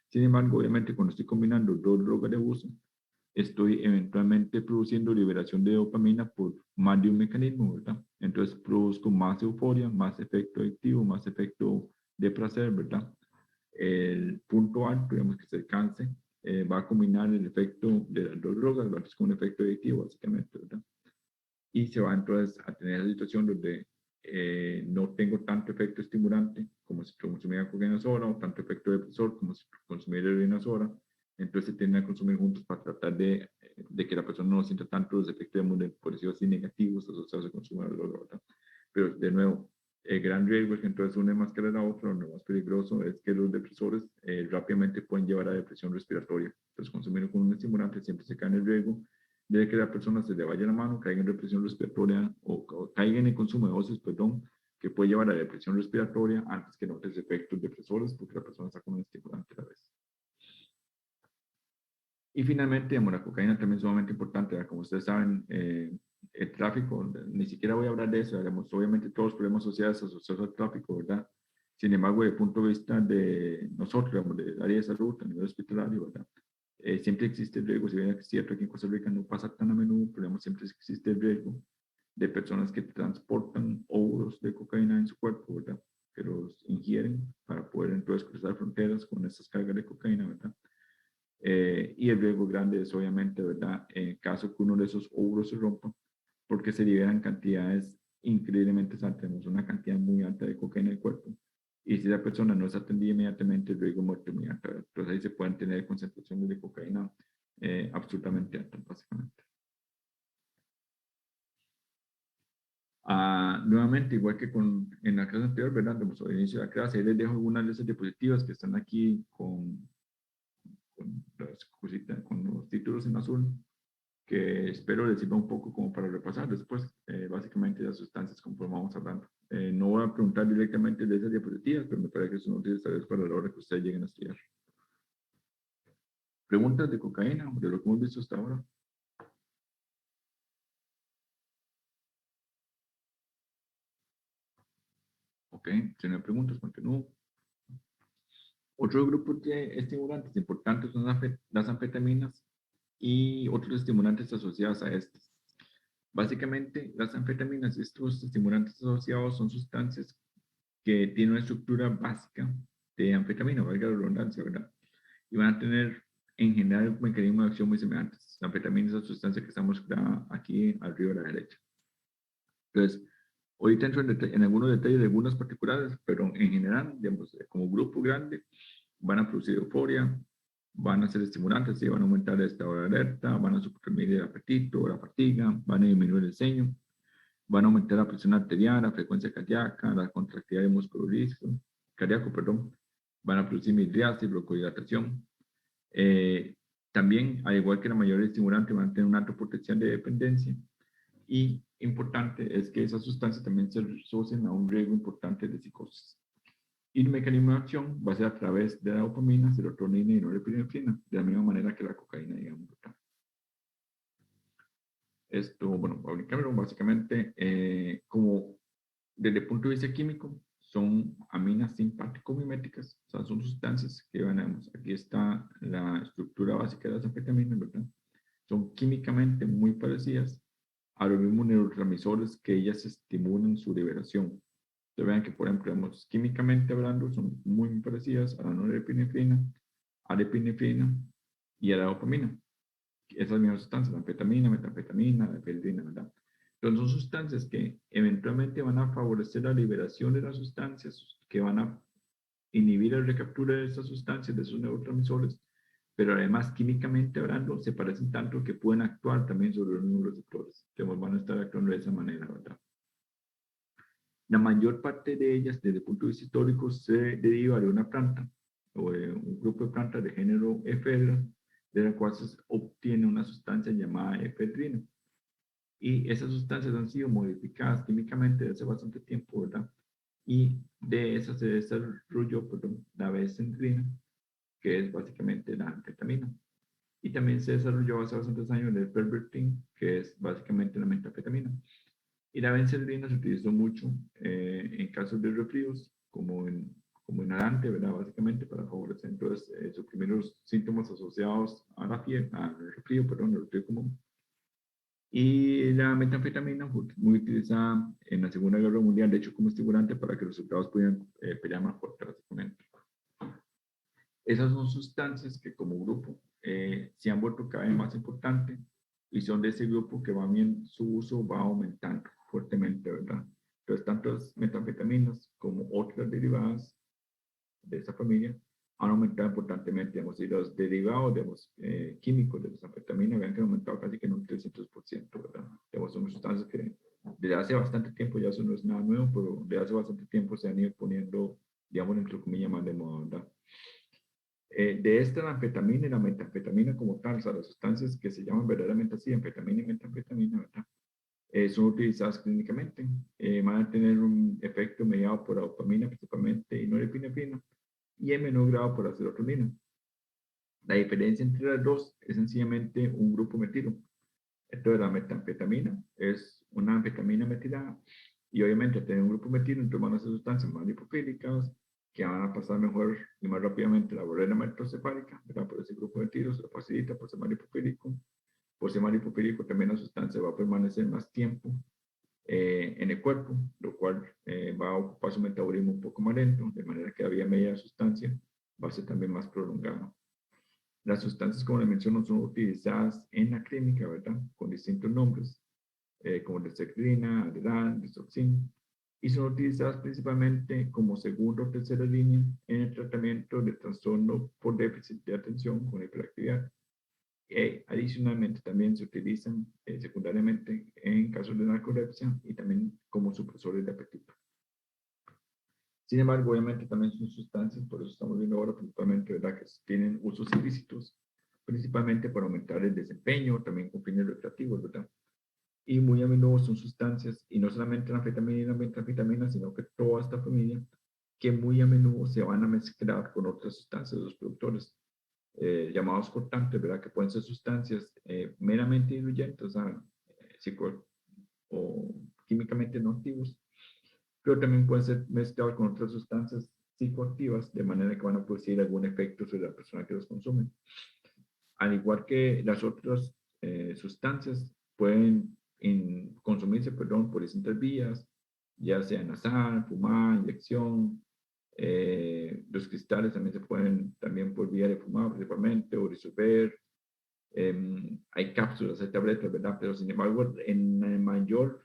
Sin embargo, obviamente, cuando estoy combinando dos drogas de uso, estoy eventualmente produciendo liberación de dopamina por más de un mecanismo, ¿verdad? Entonces produzco más euforia, más efecto adictivo, más efecto de placer, ¿verdad? el punto alto, digamos, que se alcance, va a combinar el efecto de las dos drogas, ¿verdad? Es como un efecto adictivo, básicamente, ¿verdad? Y se va entonces a tener la situación donde no tengo tanto efecto estimulante como si consumiera cocaína sola o tanto efecto depresor como si consumiera heroína sola. Entonces se tienden a consumir juntos para tratar de que la persona no sienta tanto los efectos, por decirlo así, negativos asociados al consumo de la droga, ¿verdad? Pero de nuevo, el gran riesgo es que entonces una más que la otra, lo más peligroso es que los depresores rápidamente pueden llevar a depresión respiratoria. Entonces, consumir con un estimulante siempre se cae en el riesgo de que la persona se le vaya la mano, caiga en depresión respiratoria o caiga en el consumo de dosis, perdón, que puede llevar a depresión respiratoria antes que notes efectos depresores porque la persona está con un estimulante a la vez. Y finalmente, digamos, la cocaína también es sumamente importante, ¿verdad? Como ustedes saben, el tráfico, ni siquiera voy a hablar de eso, digamos, obviamente todos los problemas sociales asociados al tráfico, ¿verdad? Sin embargo, desde el punto de vista de nosotros, digamos, del área de salud, a nivel hospitalario, ¿verdad? Siempre existe el riesgo, si bien es cierto, aquí en Costa Rica no pasa tan a menudo, pero digamos, siempre existe el riesgo de personas que transportan óvulos de cocaína en su cuerpo, ¿verdad? Que los ingieren para poder entonces cruzar fronteras con esas cargas de cocaína, ¿verdad? Y el riesgo grande es obviamente, ¿verdad? En caso que uno de esos óvulos se rompa, porque se liberan cantidades increíblemente altas, tenemos una cantidad muy alta de cocaína en el cuerpo. Y si la persona no es atendida inmediatamente, el riesgo de muerte es muy alto. Entonces ahí se pueden tener concentraciones de cocaína absolutamente altas, básicamente. Nuevamente, igual que en la clase anterior, ¿verdad? Al inicio de la clase, ahí les dejo algunas de esas diapositivas que están aquí con los títulos en azul, que espero les sirva un poco como para repasar después, básicamente las sustancias conforme vamos hablando. No voy a preguntar directamente de esas diapositivas, pero me parece que son útiles tal vez para la hora que ustedes lleguen a estudiar. ¿Preguntas de cocaína, de lo que hemos visto hasta ahora? Ok, si no hay preguntas, continúo. Otros grupos de estimulantes importantes son las anfetaminas y otros estimulantes asociados a estas. Básicamente, las anfetaminas y estos estimulantes asociados son sustancias que tienen una estructura básica de anfetamina, valga la redundancia, ¿verdad? Y van a tener en general un mecanismo de acción muy semejantes. La anfetamina es la sustancia que estamos aquí arriba a la derecha. Entonces, ahorita entro en algunos detalles de algunas particulares, pero en general, digamos, como grupo grande, van a producir euforia, van a ser estimulantes, ¿sí? Van a aumentar el estado de alerta, van a suprimir el apetito, la fatiga, van a disminuir el sueño, van a aumentar la presión arterial, la frecuencia cardíaca, la contractilidad del músculo cardíaco, perdón, van a producir midriasis, broncolilatación. También, al igual que la mayoría de estimulantes, van a tener una alto potencial de dependencia. Y importante es que esas sustancias también se asocian a un riesgo importante de psicosis. Y el mecanismo de acción va a ser a través de la dopamina, serotonina y norepinefrina, de la misma manera que la cocaína, digamos. Esto, bueno, básicamente, como desde el punto de vista químico, son aminas simpático-miméticas, o sea, son sustancias que van, aquí está la estructura básica de las anfetaminas, ¿verdad? Son químicamente muy parecidas a los mismos neurotransmisores que ellas estimulan su liberación. Ustedes vean que, por ejemplo, químicamente hablando, son muy parecidas a la norepinefrina, a la epinefrina y a la dopamina. Esas mismas sustancias, la anfetamina, metanfetamina, la efedrina, ¿verdad? Entonces son sustancias que eventualmente van a favorecer la liberación de las sustancias, que van a inhibir la recaptura de esas sustancias, de esos neurotransmisores, pero además químicamente hablando se parecen tanto que pueden actuar también sobre los mismos receptores, que van a estar actuando de esa manera, ¿verdad? La mayor parte de ellas, desde el punto de vista histórico, se deriva de una planta o de un grupo de plantas de género efedra, de la cual se obtiene una sustancia llamada efedrina. Y esas sustancias han sido modificadas químicamente desde hace bastante tiempo, ¿verdad? Y de esas se desarrolló, perdón, la benzendrina, que es básicamente la anfetamina. Y también se desarrolló hace bastantes años el pervertin, que es básicamente la metanfetamina. Y la benzendrina se utilizó mucho en casos de resfríos, como inhalante, ¿verdad? Básicamente para favorecer entonces suprimir los síntomas asociados a la fiebre, al resfrío, perdón, el resfrío común. Y la metanfetamina fue muy utilizada en la Segunda Guerra Mundial, de hecho, como estimulante para que los soldados pudieran pelear más fuerte, básicamente. Esas son sustancias que como grupo se han vuelto cada vez más importantes y son de ese grupo que va bien, su uso va aumentando fuertemente, ¿verdad? Entonces, tanto metanfetaminas como otras derivadas de esa familia han aumentado importantemente, digamos, y los derivados, digamos, químicos de las anfetaminas vean que han aumentado casi que en un 300%, ¿verdad? Digamos, son sustancias que desde hace bastante tiempo, ya eso no es nada nuevo, pero desde hace bastante tiempo se han ido poniendo, digamos, entre comillas, más de moda, ¿verdad? De esta la anfetamina y la metanfetamina como tal, o sea, las sustancias que se llaman verdaderamente así, anfetamina y metanfetamina, ¿verdad? Son utilizadas clínicamente, van a tener un efecto mediado por la dopamina principalmente y norepinefrina, y en menor grado por la serotonina. La diferencia entre las dos es sencillamente un grupo metilo. Entonces la metanfetamina es una anfetamina metilada y obviamente tener un grupo metilo, entonces van a ser sustancias más lipofílicas que van a pasar mejor y más rápidamente la barrera hematoencefálica, ¿verdad? Por ese grupo de metilo se lo facilita por ser más lipofílico. Por ser más lipofílico también la sustancia va a permanecer más tiempo en el cuerpo, lo cual va a ocupar su metabolismo un poco más lento, de manera que la vía media de la sustancia va a ser también más prolongada. Las sustancias, como les menciono, son utilizadas en la clínica, ¿verdad? Con distintos nombres, como desecrina, adelan, desoxin, y son utilizadas principalmente como segunda o tercera línea en el tratamiento de trastorno por déficit de atención con hiperactividad. Adicionalmente también se utilizan secundariamente en casos de narcolepsia y también como supresores de apetito. Sin embargo, obviamente también son sustancias, por eso estamos viendo ahora principalmente, ¿verdad? Que tienen usos ilícitos, principalmente para aumentar el desempeño, también con fines recreativos, ¿verdad? Y muy a menudo son sustancias, y no solamente la anfetamina y la metanfetamina, sino que toda esta familia, que muy a menudo se van a mezclar con otras sustancias de los productores, llamados cortantes, ¿verdad? Que pueden ser sustancias meramente diluyentes, o sea, psico o químicamente no activos, pero también pueden ser mezclados con otras sustancias psicoactivas, de manera que van a producir algún efecto sobre la persona que los consume. Al igual que las otras sustancias, pueden consumirse, perdón, por distintas vías, ya sea nasal, fumar, inyección. Los cristales también se pueden, también por vía de fumado principalmente, o disolver. Hay cápsulas, hay tabletas, ¿verdad? Pero sin embargo, en el mayor,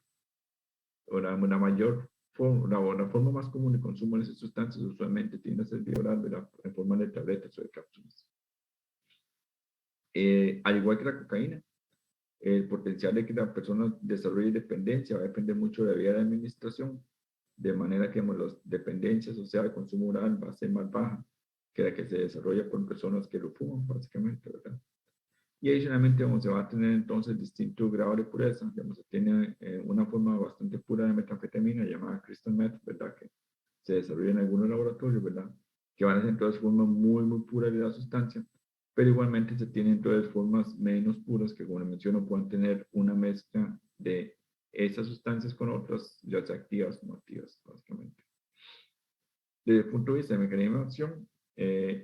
o la mayor forma, la forma más común de consumo de esas sustancias usualmente tiende a ser vía oral, ¿verdad? En forma de tabletas o de cápsulas. Al igual que la cocaína, el potencial de que la persona desarrolle dependencia va a depender mucho de la vía de administración, de manera que la dependencia asociada al consumo oral va a ser más baja que la que se desarrolla por personas que lo fuman, básicamente, ¿verdad? Y adicionalmente se va a tener entonces distintos grados de pureza. Digamos, se tiene una forma bastante pura de metanfetamina llamada crystal meth, ¿verdad? Que se desarrolla en algunos laboratorios, ¿verdad? Que van a ser entonces formas muy, muy puras de la sustancia. Pero igualmente se tienen entonces formas menos puras que, como les menciono, pueden tener una mezcla de esas sustancias con otras, ya sea activas o no activas, básicamente. Desde el punto de vista de mecanismo de acción,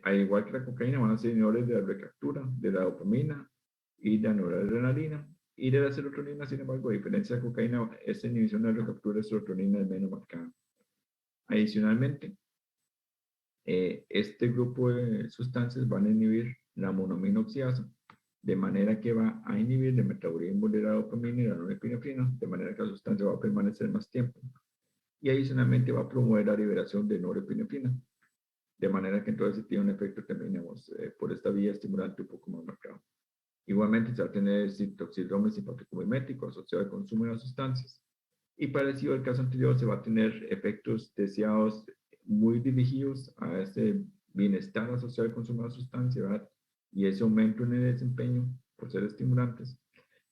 al igual que la cocaína, van a ser inhibidores de la recaptura de la dopamina y de la noradrenalina y de la serotonina. Sin embargo, a diferencia de la cocaína, esta inhibición de la recaptura de serotonina es menos marcada. Adicionalmente, este grupo de sustancias van a inhibir la monoamina oxidasa, de manera que va a inhibir el metabolismo de la dopamina y la norepinefrina, de manera que la sustancia va a permanecer más tiempo. Y adicionalmente va a promover la liberación de norepinefrina, de manera que entonces tiene un efecto también, digamos, por esta vía estimulante un poco más marcado. Igualmente se va a tener citoxidrome simpático-mimético asociado al consumo de las sustancias. Y parecido al caso anterior, se va a tener efectos deseados muy dirigidos a ese bienestar asociado al consumo de la sustancia, ¿verdad? Y ese aumento en el desempeño por ser estimulantes.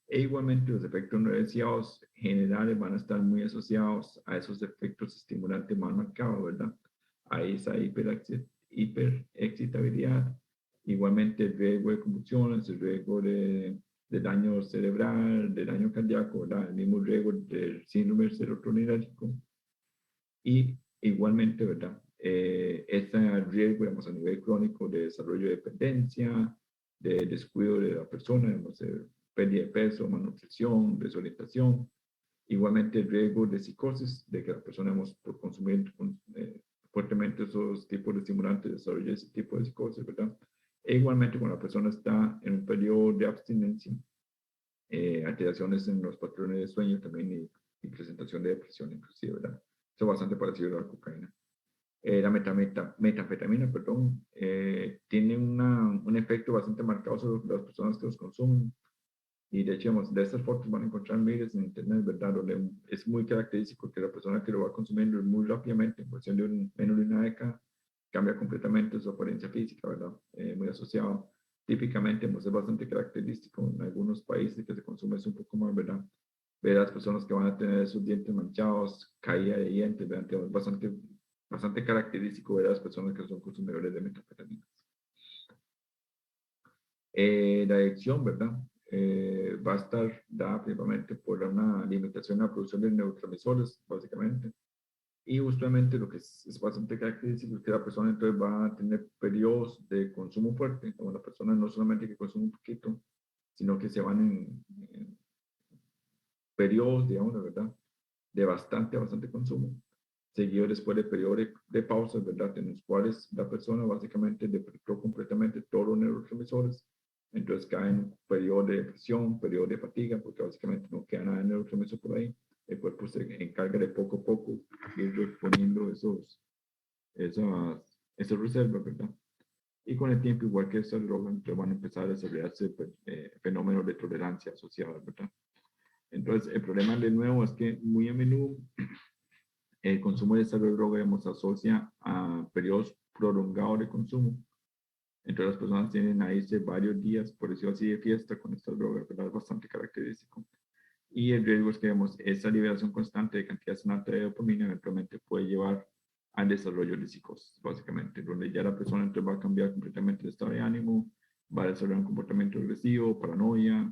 E igualmente los efectos no deseados generales van a estar muy asociados a esos efectos estimulantes más marcados, ¿verdad? A esa hiperexcitabilidad. Igualmente el riesgo de convulsiones, el riesgo de daño cerebral, de daño cardíaco, ¿verdad? El mismo riesgo del síndrome serotoninérgico. Y igualmente, ¿verdad? Este riesgo, digamos, a nivel crónico de desarrollo de dependencia, de descuido de la persona, digamos, pérdida de peso, malnutrición, desorientación. Igualmente el riesgo de psicosis, de que la persona, digamos, por consumir fuertemente esos tipos de estimulantes, desarrolla ese tipo de psicosis, ¿verdad? E igualmente cuando la persona está en un periodo de abstinencia, alteraciones en los patrones de sueño también y presentación de depresión inclusive, ¿verdad? Eso es bastante parecido a la cocaína. La metanfetamina, perdón, tiene un efecto bastante marcado sobre las personas que los consumen. Y de hecho, de estas fotos van a encontrar miles en internet, ¿verdad? Donde es muy característico que la persona que lo va consumiendo muy rápidamente, en cuestión de menos de una década, cambia completamente su apariencia física, ¿verdad? Muy asociado. Típicamente, pues, es bastante característico en algunos países que se consume eso un poco más, ¿verdad? Ver a las personas que van a tener esos dientes manchados, caída de dientes, ¿verdad? Es bastante característico ver a las personas que son consumidores de metanfetaminas. La adicción, ¿verdad? Va a estar dada principalmente por una limitación en la producción de neurotransmisores, básicamente. Y justamente lo que es bastante característico es que la persona entonces va a tener periodos de consumo fuerte, como la persona no solamente que consume un poquito, sino que se van en periodos, digamos, la verdad, de bastante consumo, seguido después de periodos de pausas, ¿verdad? En los cuales la persona básicamente depletó completamente todos los neurotransmisores, entonces cae en un periodo de depresión, periodo de fatiga, porque básicamente no queda nada de neurotransmisor por ahí, el cuerpo se encarga de poco a poco ir poniendo esas reservas, ¿verdad? Y con el tiempo, igual que esas drogas, entonces van a empezar a desarrollarse fenómenos de tolerancia asociados, ¿verdad? Entonces, el problema de nuevo es que muy a menudo el consumo de esta droga, digamos, asocia a periodos prolongados de consumo. Entonces, las personas tienen a irse varios días, por decirlo así, de fiesta con esta droga, ¿verdad? Es bastante característico. Y el riesgo es que, digamos, esa liberación constante de cantidades altas de dopamina eventualmente puede llevar al desarrollo de psicosis, básicamente, donde ya la persona entonces va a cambiar completamente el estado de ánimo, va a desarrollar un comportamiento agresivo, paranoia,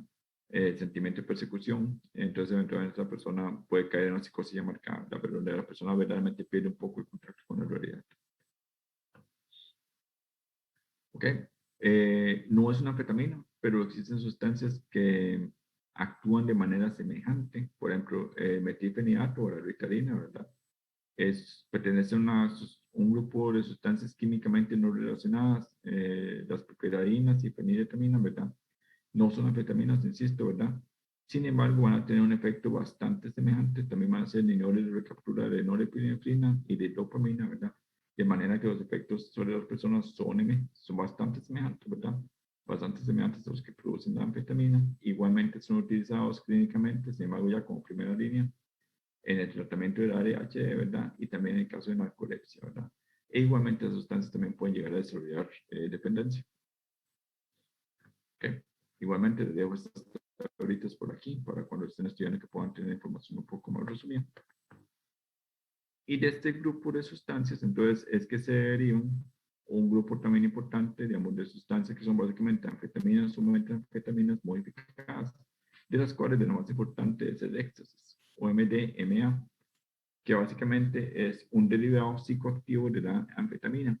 sentimiento de persecución. Entonces, eventualmente, la persona puede caer en una psicosis ya marcada, donde la persona verdaderamente pierde un poco el contacto con la realidad. ¿Ok? No es una anfetamina, pero existen sustancias que actúan de manera semejante. Por ejemplo, metilfenidato o la ritalina, ¿verdad? Pertenece a un grupo de sustancias químicamente no relacionadas, las propiradinas y feniletamina, ¿verdad? No son anfetaminas, insisto, ¿verdad? Sin embargo, van a tener un efecto bastante semejante. También van a ser inhibidores de recaptura de norepinefrina y de dopamina, ¿verdad? De manera que los efectos sobre las personas son bastante semejantes, ¿verdad? Bastante semejantes a los que producen la anfetamina. Igualmente son utilizados clínicamente, sin embargo, ya como primera línea en el tratamiento del ADHD, ¿verdad? Y también en el caso de narcolepsia, ¿verdad? E igualmente las sustancias también pueden llegar a desarrollar dependencia. ¿Ok? Igualmente les dejo estas tablitas por aquí para cuando estén estudiando que puedan tener información un poco más resumida. Y de este grupo de sustancias, entonces, es que se derivan un grupo también importante, digamos, de sustancias que son básicamente anfetaminas o metanfetaminas modificadas, de las cuales de lo más importante es el éxtasis, o MDMA, que básicamente es un derivado psicoactivo de la anfetamina.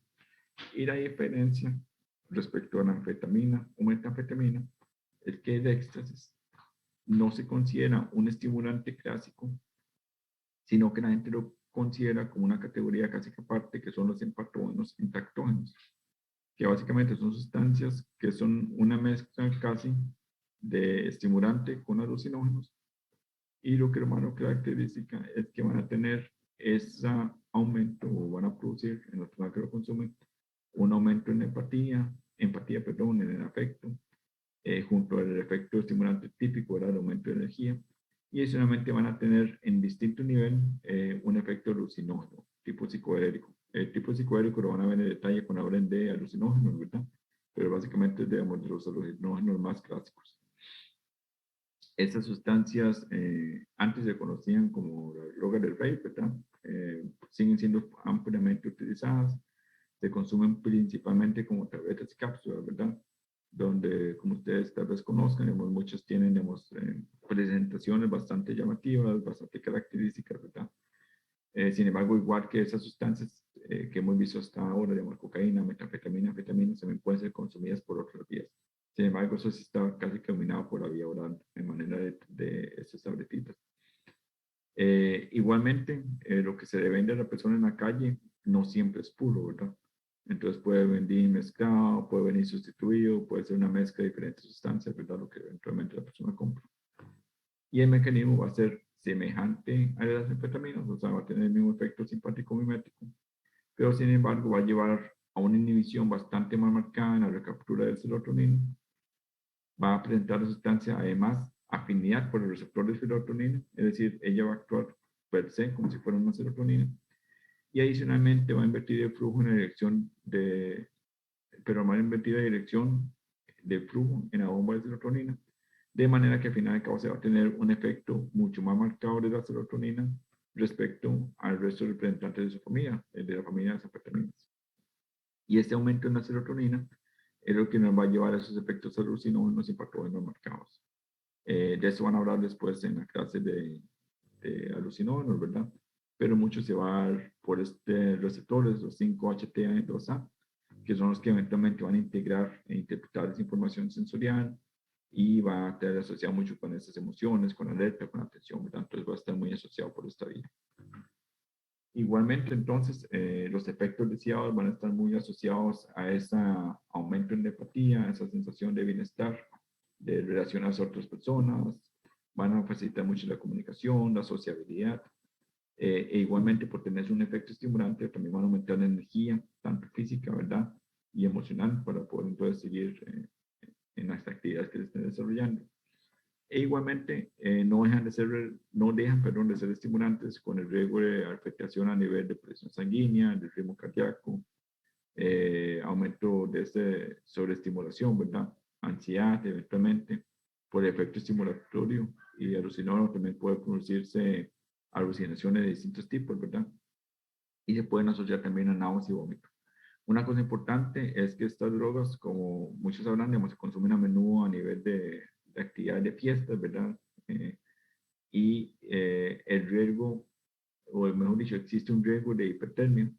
Y la diferencia respecto a la anfetamina o metanfetamina es que el éxtasis no se considera un estimulante clásico, sino que la gente lo considera como una categoría casi que aparte, que son los empatógenos intactógenos, que básicamente son sustancias que son una mezcla casi de estimulante con alucinógenos, y lo que hermano característica es que van a tener ese aumento o van a producir en la persona que lo consumen un aumento en empatía, perdón, en el afecto, junto al efecto estimulante típico del aumento de energía, y adicionalmente van a tener en distinto nivel un efecto alucinógeno, tipo psicodélico. El tipo psicodélico lo van a ver en detalle cuando hablen de alucinógenos, ¿verdad? Pero básicamente, digamos, de los alucinógenos más clásicos. Estas sustancias antes se conocían como la droga del vape, ¿verdad? Siguen siendo ampliamente utilizadas. Se consumen principalmente como tabletas y cápsulas, ¿verdad? Donde, como ustedes tal vez conozcan, digamos, muchos tienen, digamos, presentaciones bastante llamativas, bastante características, ¿verdad? Sin embargo, igual que esas sustancias que hemos visto hasta ahora, digamos, cocaína, metanfetamina, anfetaminas, también pueden ser consumidas por otras vías. Sin embargo, eso sí está casi dominado por la vía oral, en manera de estas tabletitas. Igualmente, lo que se le vende a la persona en la calle no siempre es puro, ¿verdad? Entonces puede venir mezclado, puede venir sustituido, puede ser una mezcla de diferentes sustancias, ¿verdad? Lo que eventualmente la persona compra. Y el mecanismo va a ser semejante a las anfetaminas, o sea, va a tener el mismo efecto simpático mimético, pero sin embargo va a llevar a una inhibición bastante más marcada en la recaptura del serotonina. Va a presentar la sustancia además afinidad por el receptor de serotonina, es decir, ella va a actuar per se como si fuera una serotonina, y adicionalmente va a invertir el flujo en la dirección de, pero va a invertir la dirección de flujo en la bomba de serotonina, de manera que al final de cabo se va a tener un efecto mucho más marcado de la serotonina respecto al resto de representantes de su familia, de la familia de las anfetaminas. Y este aumento en la serotonina es lo que nos va a llevar a esos efectos alucinógenos y patogénicos marcados. De eso van a hablar después en la clase de alucinógenos, ¿verdad? Pero mucho se va a dar por este receptores, los 5-HT2A, que son los que eventualmente van a integrar e interpretar esa información sensorial y va a estar asociado mucho con esas emociones, con alerta, con atención, ¿verdad? Entonces va a estar muy asociado por esta vía. Igualmente, entonces, los efectos deseados van a estar muy asociados a ese aumento en la empatía, a esa sensación de bienestar, de relacionarse a otras personas, van a facilitar mucho la comunicación, la sociabilidad, e igualmente por tener un efecto estimulante también van a aumentar la energía, tanto física, ¿verdad? Y emocional para poder entonces seguir en las actividades que se estén desarrollando. E igualmente no dejan, perdón, de ser estimulantes con el riesgo de afectación a nivel de presión sanguínea, del ritmo cardíaco, aumento de sobreestimulación, ¿verdad? Ansiedad, eventualmente, por efecto estimulatorio y alucinógeno también puede producirse alucinaciones de distintos tipos, ¿verdad? Y se pueden asociar también a náuseas y vómito. Una cosa importante es que estas drogas, como muchos hablan, digamos, se consumen a menudo a nivel de actividades de fiestas, ¿verdad? Eh, el riesgo, o mejor dicho, existe un riesgo de hipertermia.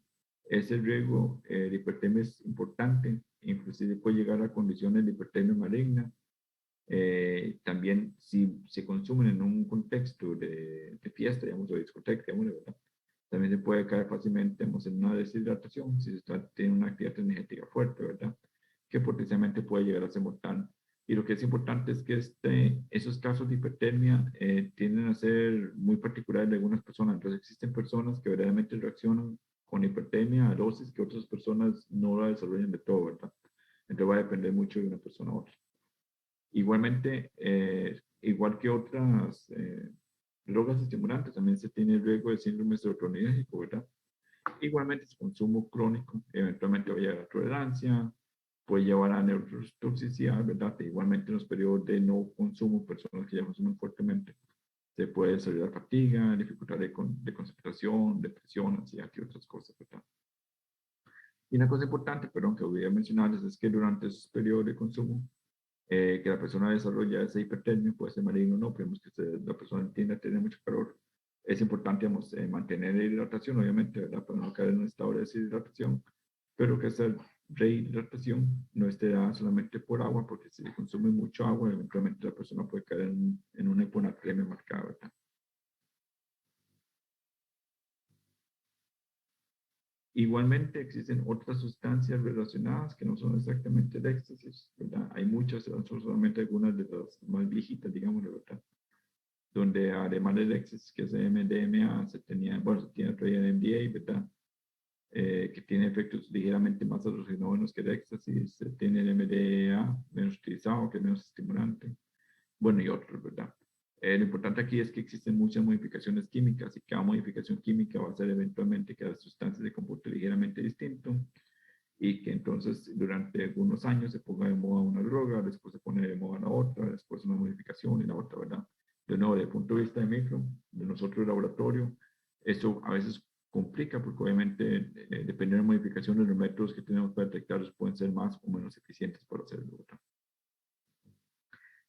Ese riesgo de hipertermia es importante, inclusive puede llegar a condiciones de hipertermia maligna. También si se consumen en un contexto de fiesta, digamos, o de discoteca, digamos, ¿verdad? También se puede caer fácilmente digamos, en una deshidratación si se está, tiene una actividad energética fuerte, ¿verdad? Que potencialmente puede llegar a ser mortal. Y lo que es importante es que esos casos de hipertermia tienden a ser muy particulares de algunas personas. Entonces existen personas que verdaderamente reaccionan con hipertermia a dosis que otras personas no la desarrollan de todo, ¿verdad? Entonces va a depender mucho de una persona a otra. Igualmente, igual que otras drogas estimulantes, también se tiene el riesgo de síndrome serotoninérgico, ¿verdad? Igualmente, su consumo crónico eventualmente va a llevar a tolerancia, puede llevar a neurotoxicidad, ¿verdad? Igualmente, en los periodos de no consumo, personas que ya consumen fuertemente, se puede desarrollar fatiga, dificultad de concentración, depresión, ansiedad y otras cosas, ¿verdad? Y una cosa importante, perdón, que voy a mencionarles es que durante esos periodos de consumo, que la persona desarrolla esa hipertermia, puede ser maligno o no, pero que la persona tiende a tener mucho calor. Es importante digamos, mantener la hidratación, obviamente, ¿verdad? Para no caer en un estado de deshidratación, pero que esa rehidratación no esté dada solamente por agua, porque si se consume mucho agua, eventualmente la persona puede caer en una hiponatremia marcada, ¿verdad? Igualmente existen otras sustancias relacionadas que no son exactamente el éxtasis, ¿verdad? Hay muchas, son solamente algunas de las más viejitas, digamos, ¿verdad? Donde además del éxtasis, que es MDMA, se tenía, bueno, se tiene todavía el MDA, ¿verdad? Que tiene efectos ligeramente más alucinógenos que el éxtasis, se tiene el MDA menos utilizado, que es menos estimulante, bueno, y otros, ¿verdad? Lo importante aquí es que existen muchas modificaciones químicas y cada modificación química va a hacer eventualmente que la sustancia se comporte ligeramente distinto y que entonces durante algunos años se ponga de moda una droga, después se pone de moda la otra, después una modificación y la otra, ¿verdad? De nuevo, desde el punto de vista de micro, de nosotros el laboratorio, eso a veces complica porque obviamente dependiendo de la modificación de los métodos que tenemos para detectarlos pueden ser más o menos eficientes para hacerlo, ¿verdad?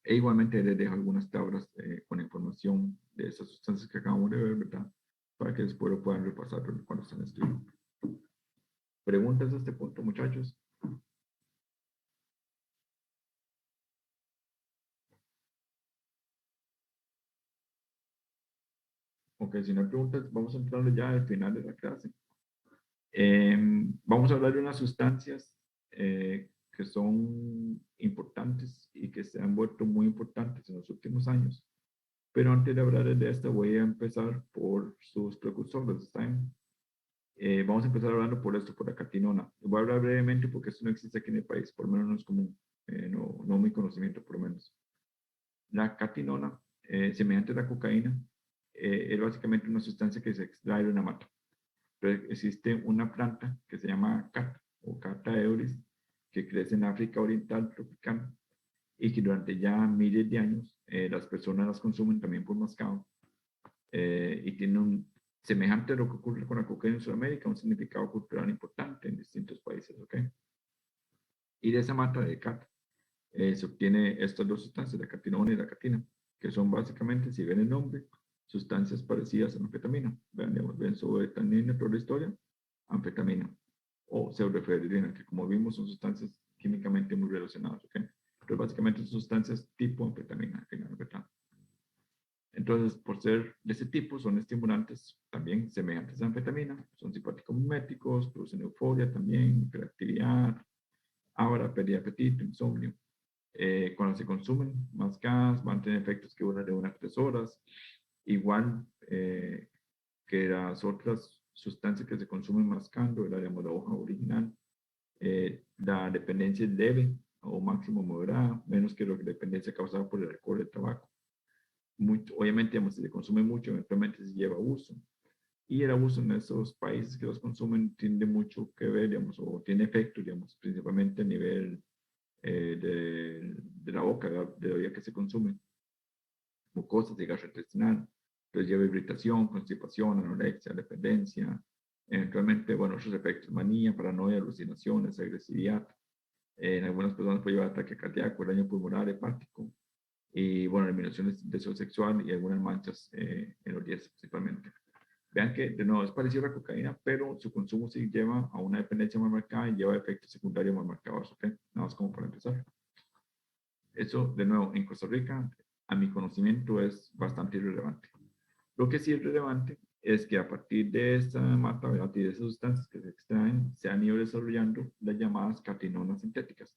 E igualmente les dejo algunas tablas con información de esas sustancias que acabamos de ver, ¿verdad? Para que después lo puedan repasar cuando estén estudiando. ¿Preguntas a este punto, muchachos? Ok, si no hay preguntas, vamos a entrar ya al final de la clase. Vamos a hablar de unas sustancias que son importantes y que se han vuelto muy importantes en los últimos años. Pero antes de hablar de esta, voy a empezar por sus precursores. Vamos a empezar hablando por esto, por la catinona. Voy a hablar brevemente porque esto no existe aquí en el país, por lo menos no es común, no mi conocimiento por lo menos. La catinona, semejante a la cocaína, es básicamente una sustancia que se extrae de una mata. Pero existe una planta que se llama Cata o Cata euris, que crece en África Oriental tropical y que durante ya miles de años las personas las consumen también por mascado y tiene un semejante a lo que ocurre con la cocaína en Sudamérica, un significado cultural importante en distintos países, ¿ok? Y de esa mata de Cata se obtiene estas dos sustancias, la catinona y la catina, que son básicamente, si ven el nombre, sustancias parecidas a la anfetamina. Vean, benzoetanina por la historia, anfetamina. O pseudoephedrina, que como vimos son sustancias químicamente muy relacionadas. ¿Ok? Entonces, básicamente son sustancias tipo anfetamina, al final, ¿verdad? Entonces, por ser de ese tipo, son estimulantes también semejantes a anfetamina, son simpáticos miméticos, producen euforia también, hiperactividad, ahora pérdida de apetito, insomnio. Cuando se consumen más gas, van a tener efectos que duran de 1 a 3 horas, igual que las otras sustancias que se consumen mascando, la hoja original. La dependencia es leve o máximo moderada, menos que la dependencia causada por el alcohol y el tabaco. Obviamente, digamos, si se consume mucho, eventualmente se lleva abuso. Y el abuso en esos países que los consumen tiene mucho que ver, digamos, o tiene efectos, digamos, principalmente a nivel de la boca, de la vía que se consume, mucosas y gastrointestinal. Entonces lleva irritación, constipación, anorexia, dependencia, eventualmente, bueno, otros efectos, manía, paranoia, alucinaciones, agresividad. En algunas personas puede llevar ataque cardíaco, daño pulmonar, hepático, y bueno, eliminación de deseo sexual y algunas manchas en los dientes principalmente. Vean que de nuevo es parecido a la cocaína, pero su consumo sí lleva a una dependencia más marcada y lleva efectos secundarios más marcados, ¿ok? Nada más como para empezar. Eso, de nuevo, en Costa Rica, a mi conocimiento, es bastante irrelevante. Lo que sí es relevante es que a partir de esta mata, a partir de esas sustancias que se extraen, se han ido desarrollando las llamadas catinonas sintéticas,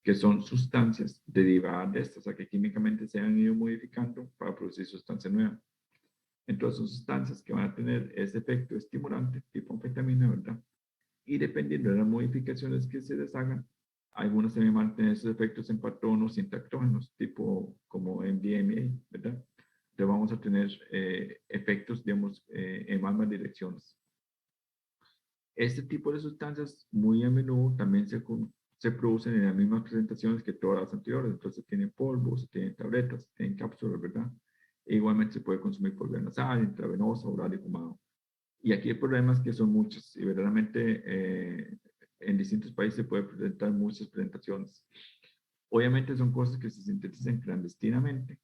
que son sustancias derivadas de estas, o sea, que químicamente se han ido modificando para producir sustancias nuevas. Entonces, son sustancias que van a tener ese efecto estimulante, tipo anfetamina, ¿verdad? Y dependiendo de las modificaciones que se les hagan, algunos también van a tener esos efectos en patronos intactógenos, tipo como MDMA, ¿verdad? Entonces vamos a tener efectos, digamos, en ambas direcciones. Este tipo de sustancias muy a menudo también se producen en las mismas presentaciones que todas las anteriores. Entonces tienen polvos, tienen tabletas, tienen cápsulas, ¿verdad? E igualmente se puede consumir por vía nasal, intravenosa, oral y fumado. Y aquí el problema es que son muchos y verdaderamente en distintos países se puede presentar muchas presentaciones. Obviamente son cosas que se sintetizan clandestinamente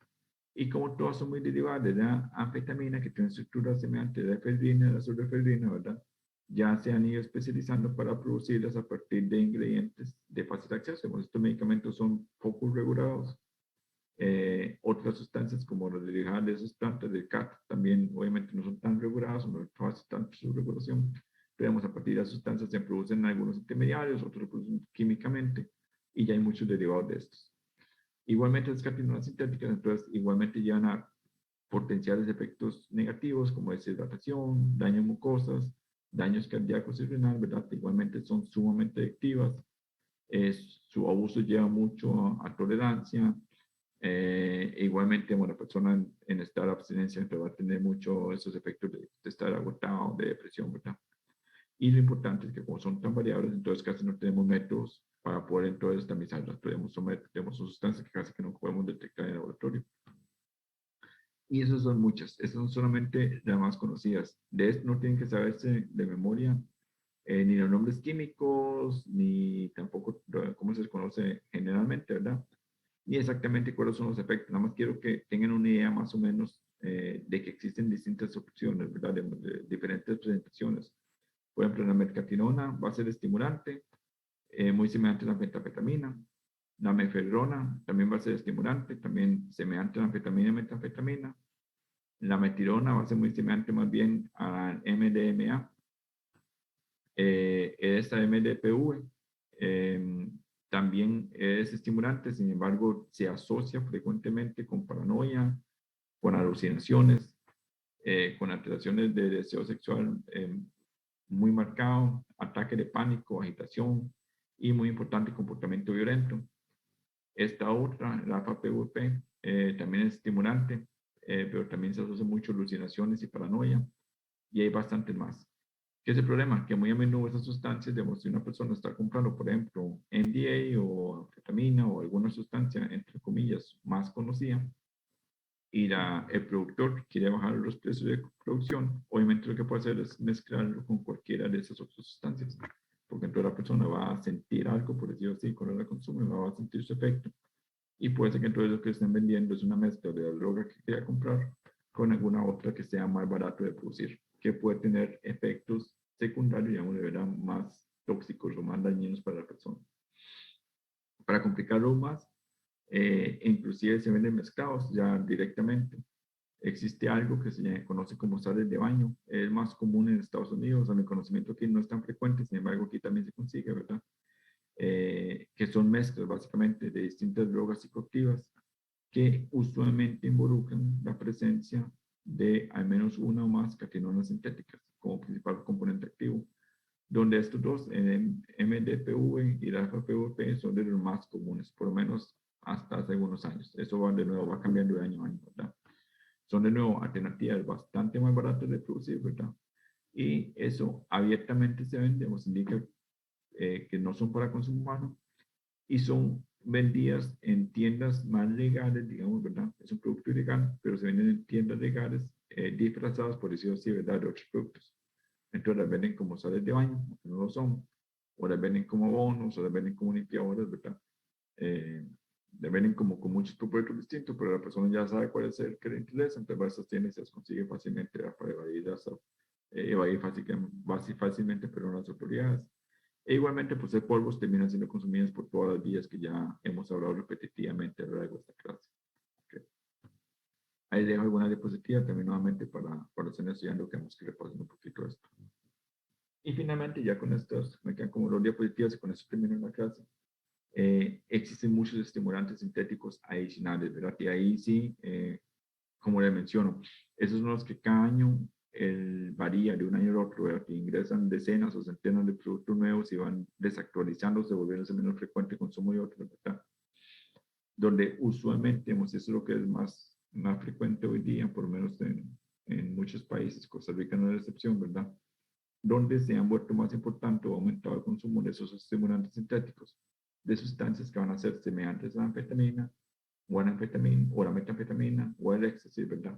y como todas son muy derivadas de la anfetamina que tiene estructuras semejantes a la efedrina, la surefedrina, ¿verdad? Ya se han ido especializando para producirlas a partir de ingredientes de fácil acceso. Estos medicamentos son poco regulados. Otras sustancias como las derivadas de esas plantas del CAT también obviamente no son tan reguladas, no es tanto su regulación. Pero a partir de las sustancias se producen algunos intermediarios, otros se producen químicamente y ya hay muchos derivados de estos. Igualmente las catinonas sintéticas entonces igualmente llevan a potenciales efectos negativos como deshidratación, daño en mucosas, daños cardíacos y renal, ¿verdad? Igualmente son sumamente adictivas. Su abuso lleva mucho a tolerancia. Igualmente, bueno, la persona en estado de abstinencia va a tener mucho esos efectos de estar agotado, de depresión, ¿verdad? Y lo importante es que como son tan variables, entonces casi no tenemos métodos para poder entonces tamizarlas. Tenemos sustancias que casi que no podemos detectar en el laboratorio. Y esas son muchas. Esas son solamente las más conocidas. De esto no tienen que saberse de memoria ni los nombres químicos, ni tampoco cómo se les conoce generalmente, ¿verdad? Ni exactamente cuáles son los efectos. Nada más quiero que tengan una idea más o menos de que existen distintas opciones, ¿verdad? De diferentes presentaciones. Por ejemplo, la metcatinona va a ser estimulante, muy semejante a la metanfetamina. La mefedrona también va a ser estimulante, también semejante a la anfetamina y metanfetamina. La metilona va a ser muy semejante más bien al MDMA. Esta MDPV también es estimulante, sin embargo, se asocia frecuentemente con paranoia, con alucinaciones, con alteraciones de deseo sexual muy marcado, ataque de pánico, agitación y, muy importante, comportamiento violento. Esta otra, la FAPVP, también es estimulante, pero también se asocia mucho a alucinaciones y paranoia, y hay bastante más. ¿Qué es el problema? Que muy a menudo esas sustancias, digamos, si una persona está comprando, por ejemplo, MDA o anfetamina o alguna sustancia, entre comillas, más conocida, y el productor quiere bajar los precios de producción, obviamente lo que puede hacer es mezclarlo con cualquiera de esas otras sustancias, porque entonces la persona va a sentir algo, por decirlo así, cuando la consume, va a sentir su efecto, y puede ser que entonces lo que estén vendiendo es una mezcla de la droga que quiera comprar con alguna otra que sea más barato de producir, que puede tener efectos secundarios, digamos, de verdad, más tóxicos o más dañinos para la persona. Para complicarlo más, inclusive se venden mezclados ya directamente. Existe algo que se conoce como sales de baño. Es más común en Estados Unidos, a mi conocimiento aquí no es tan frecuente, sin embargo aquí también se consigue, ¿verdad? Que son mezclas básicamente de distintas drogas psicoactivas que usualmente involucran la presencia de al menos una o más catenonas sintéticas como principal componente activo, donde estos dos, el MDPV y la FPVP, son de los más comunes, por lo menos hasta hace algunos años. Eso va de nuevo, va cambiando de año a año, ¿verdad? Son de nuevo alternativas bastante más baratas de producir, ¿verdad? Y eso abiertamente se vende, nos indica que no son para consumo humano y son vendidas en tiendas más legales, digamos, ¿verdad? Es un producto ilegal, pero se venden en tiendas legales disfrazadas, por decirlo así, ¿verdad? De otros productos. Entonces las venden como sales de baño, aunque no lo son, o las venden como bonos, o las venden como limpiadoras, ¿verdad? Las venden como con muchos productos distintos, pero la persona ya sabe cuál es el que le interesa, entonces va a esas tiendas y se las consigue fácilmente para evadir fácilmente, pero las autoridades. E igualmente, pues, el polvos terminan siendo consumidos por todas las vías que ya hemos hablado repetitivamente a lo largo de esta clase. Okay. Ahí dejo alguna diapositiva también nuevamente para los estudiantes que hemos que repasen un poquito esto. Y finalmente, ya con estos, me quedan como dos diapositivas y con eso termino la clase. Existen muchos estimulantes sintéticos adicionales, ¿verdad? Y ahí sí, como les menciono, esos son los que cada año varía de un año al otro, ¿verdad? Que ingresan decenas o centenas de productos nuevos y van desactualizándose, volviéndose menos frecuente consumo de otros, ¿verdad? Donde usualmente, eso es lo que es más frecuente hoy día, por lo menos en muchos países, Costa Rica no es la excepción, ¿verdad? Donde se han vuelto más importante o aumentado el consumo de esos estimulantes sintéticos, de sustancias que van a ser semejantes a la anfetamina, o la anfetamina, o la metanfetamina, o el éxtasis, ¿verdad?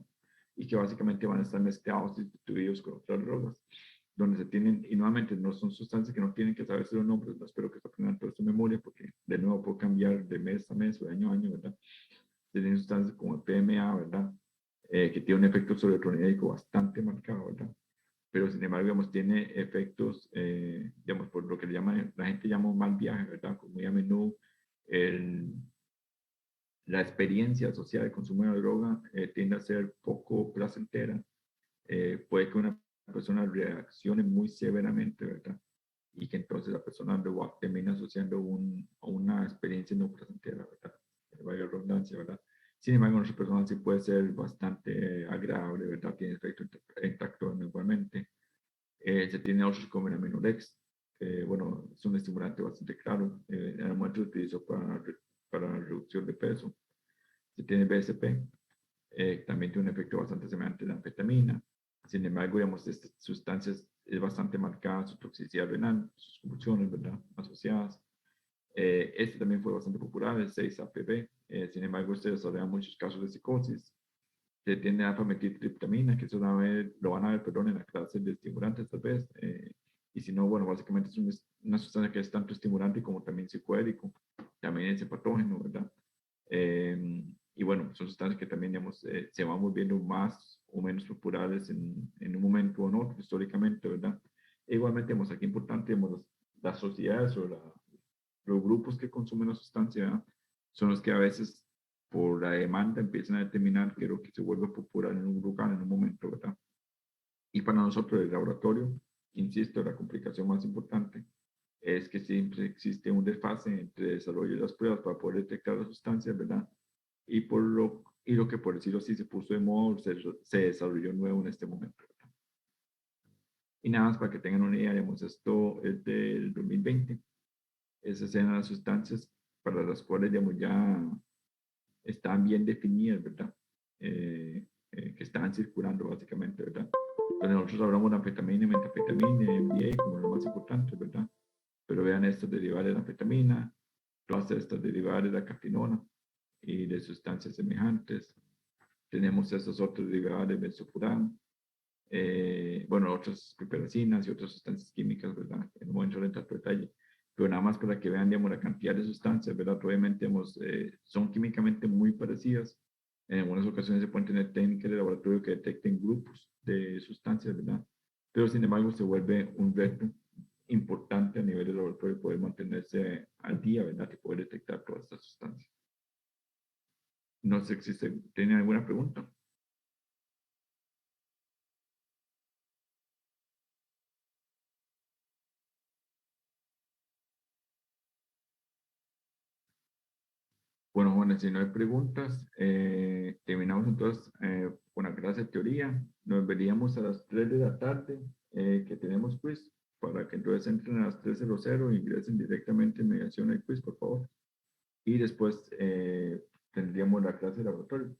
Y que básicamente van a estar mezclados y distribuidos con otras drogas, donde se tienen, y nuevamente no son sustancias que no tienen que saberse los nombres, no espero que se aprendan toda su memoria, porque de nuevo puede cambiar de mes a mes o de año a año, ¿verdad? Tienen sustancias como el PMA, ¿verdad? Que tiene un efecto serotonínico bastante marcado, ¿verdad? Pero sin embargo, digamos, tiene efectos, digamos, por lo que la gente llama un mal viaje, ¿verdad? Como muy a menudo la experiencia asociada al consumo de la droga tiende a ser poco placentera. Puede que una persona reaccione muy severamente, ¿verdad? Y que entonces la persona luego termina asociando a una experiencia no placentera, ¿verdad? Vaya redundancia, ¿verdad? Sin embargo, en otras personas sí puede ser bastante agradable, ¿verdad? Tiene efecto intacto igualmente. Se tiene otros como el aminorex, bueno, es un estimulante bastante claro. En el momento se utilizó para la reducción de peso. Se tiene BSP, también tiene un efecto bastante semejante a la anfetamina. Sin embargo, digamos, estas sustancias es bastante marcada su toxicidad renal, sus convulsiones, ¿verdad? Asociadas. Este también fue bastante popular, el 6-APB. Sin embargo, este desarrolla muchos casos de psicosis. Se tiene alfa-metiltriptamina, que eso lo van a ver, perdón, en la clase de estimulantes tal vez. Y si no, bueno, básicamente es una sustancia que es tanto estimulante como también psicoédico. También es patógeno, ¿verdad? Y bueno, son sustancias que también, digamos, se van volviendo más o menos populares en un momento o en otro, históricamente, ¿verdad? E igualmente, digamos, aquí importante, digamos, las sociedades o los grupos que consumen la sustancia, ¿verdad? Son los que a veces por la demanda empiezan a determinar qué es lo que se vuelve popular en un lugar, en un momento, ¿verdad? Y para nosotros, el laboratorio, insisto, la complicación más importante es que siempre existe un desfase entre el desarrollo de las pruebas para poder detectar las sustancias, ¿verdad? Y lo que por decirlo así se puso de moda, se desarrolló nuevo en este momento. Y nada más para que tengan una idea, digamos, esto es del 2020. Esas eran las sustancias para las cuales, digamos, ya estaban bien definidas, ¿verdad? Que estaban circulando básicamente, ¿verdad? Entonces nosotros hablamos de anfetamina, metafetamina, MDA como lo más importante, ¿verdad? Pero vean estas derivadas de la anfetamina, todas estas derivadas de la cafinona y de sustancias semejantes. Tenemos esas otras derivadas de benzofurán, bueno, otras pipeраcinas y otras sustancias químicas, ¿verdad? No voy a entrar en tanto detalle, pero nada más para que vean, digamos, la cantidad de sustancias, ¿verdad? Obviamente, son químicamente muy parecidas. En algunas ocasiones se pueden tener técnicas de laboratorio que detecten grupos de sustancias, ¿verdad? Pero sin embargo se vuelve un reto importante a nivel de laboratorio poder mantenerse al día, ¿verdad? Y poder detectar todas estas sustancias. No sé si tienen alguna pregunta. Bueno, bueno, si no hay preguntas, terminamos entonces con la clase de teoría. Nos veríamos a las 3 de la tarde, que tenemos quiz, para que entonces entren a las 3:00 e ingresen directamente en mediación al quiz, por favor. Y después tendríamos la clase de laboratorio.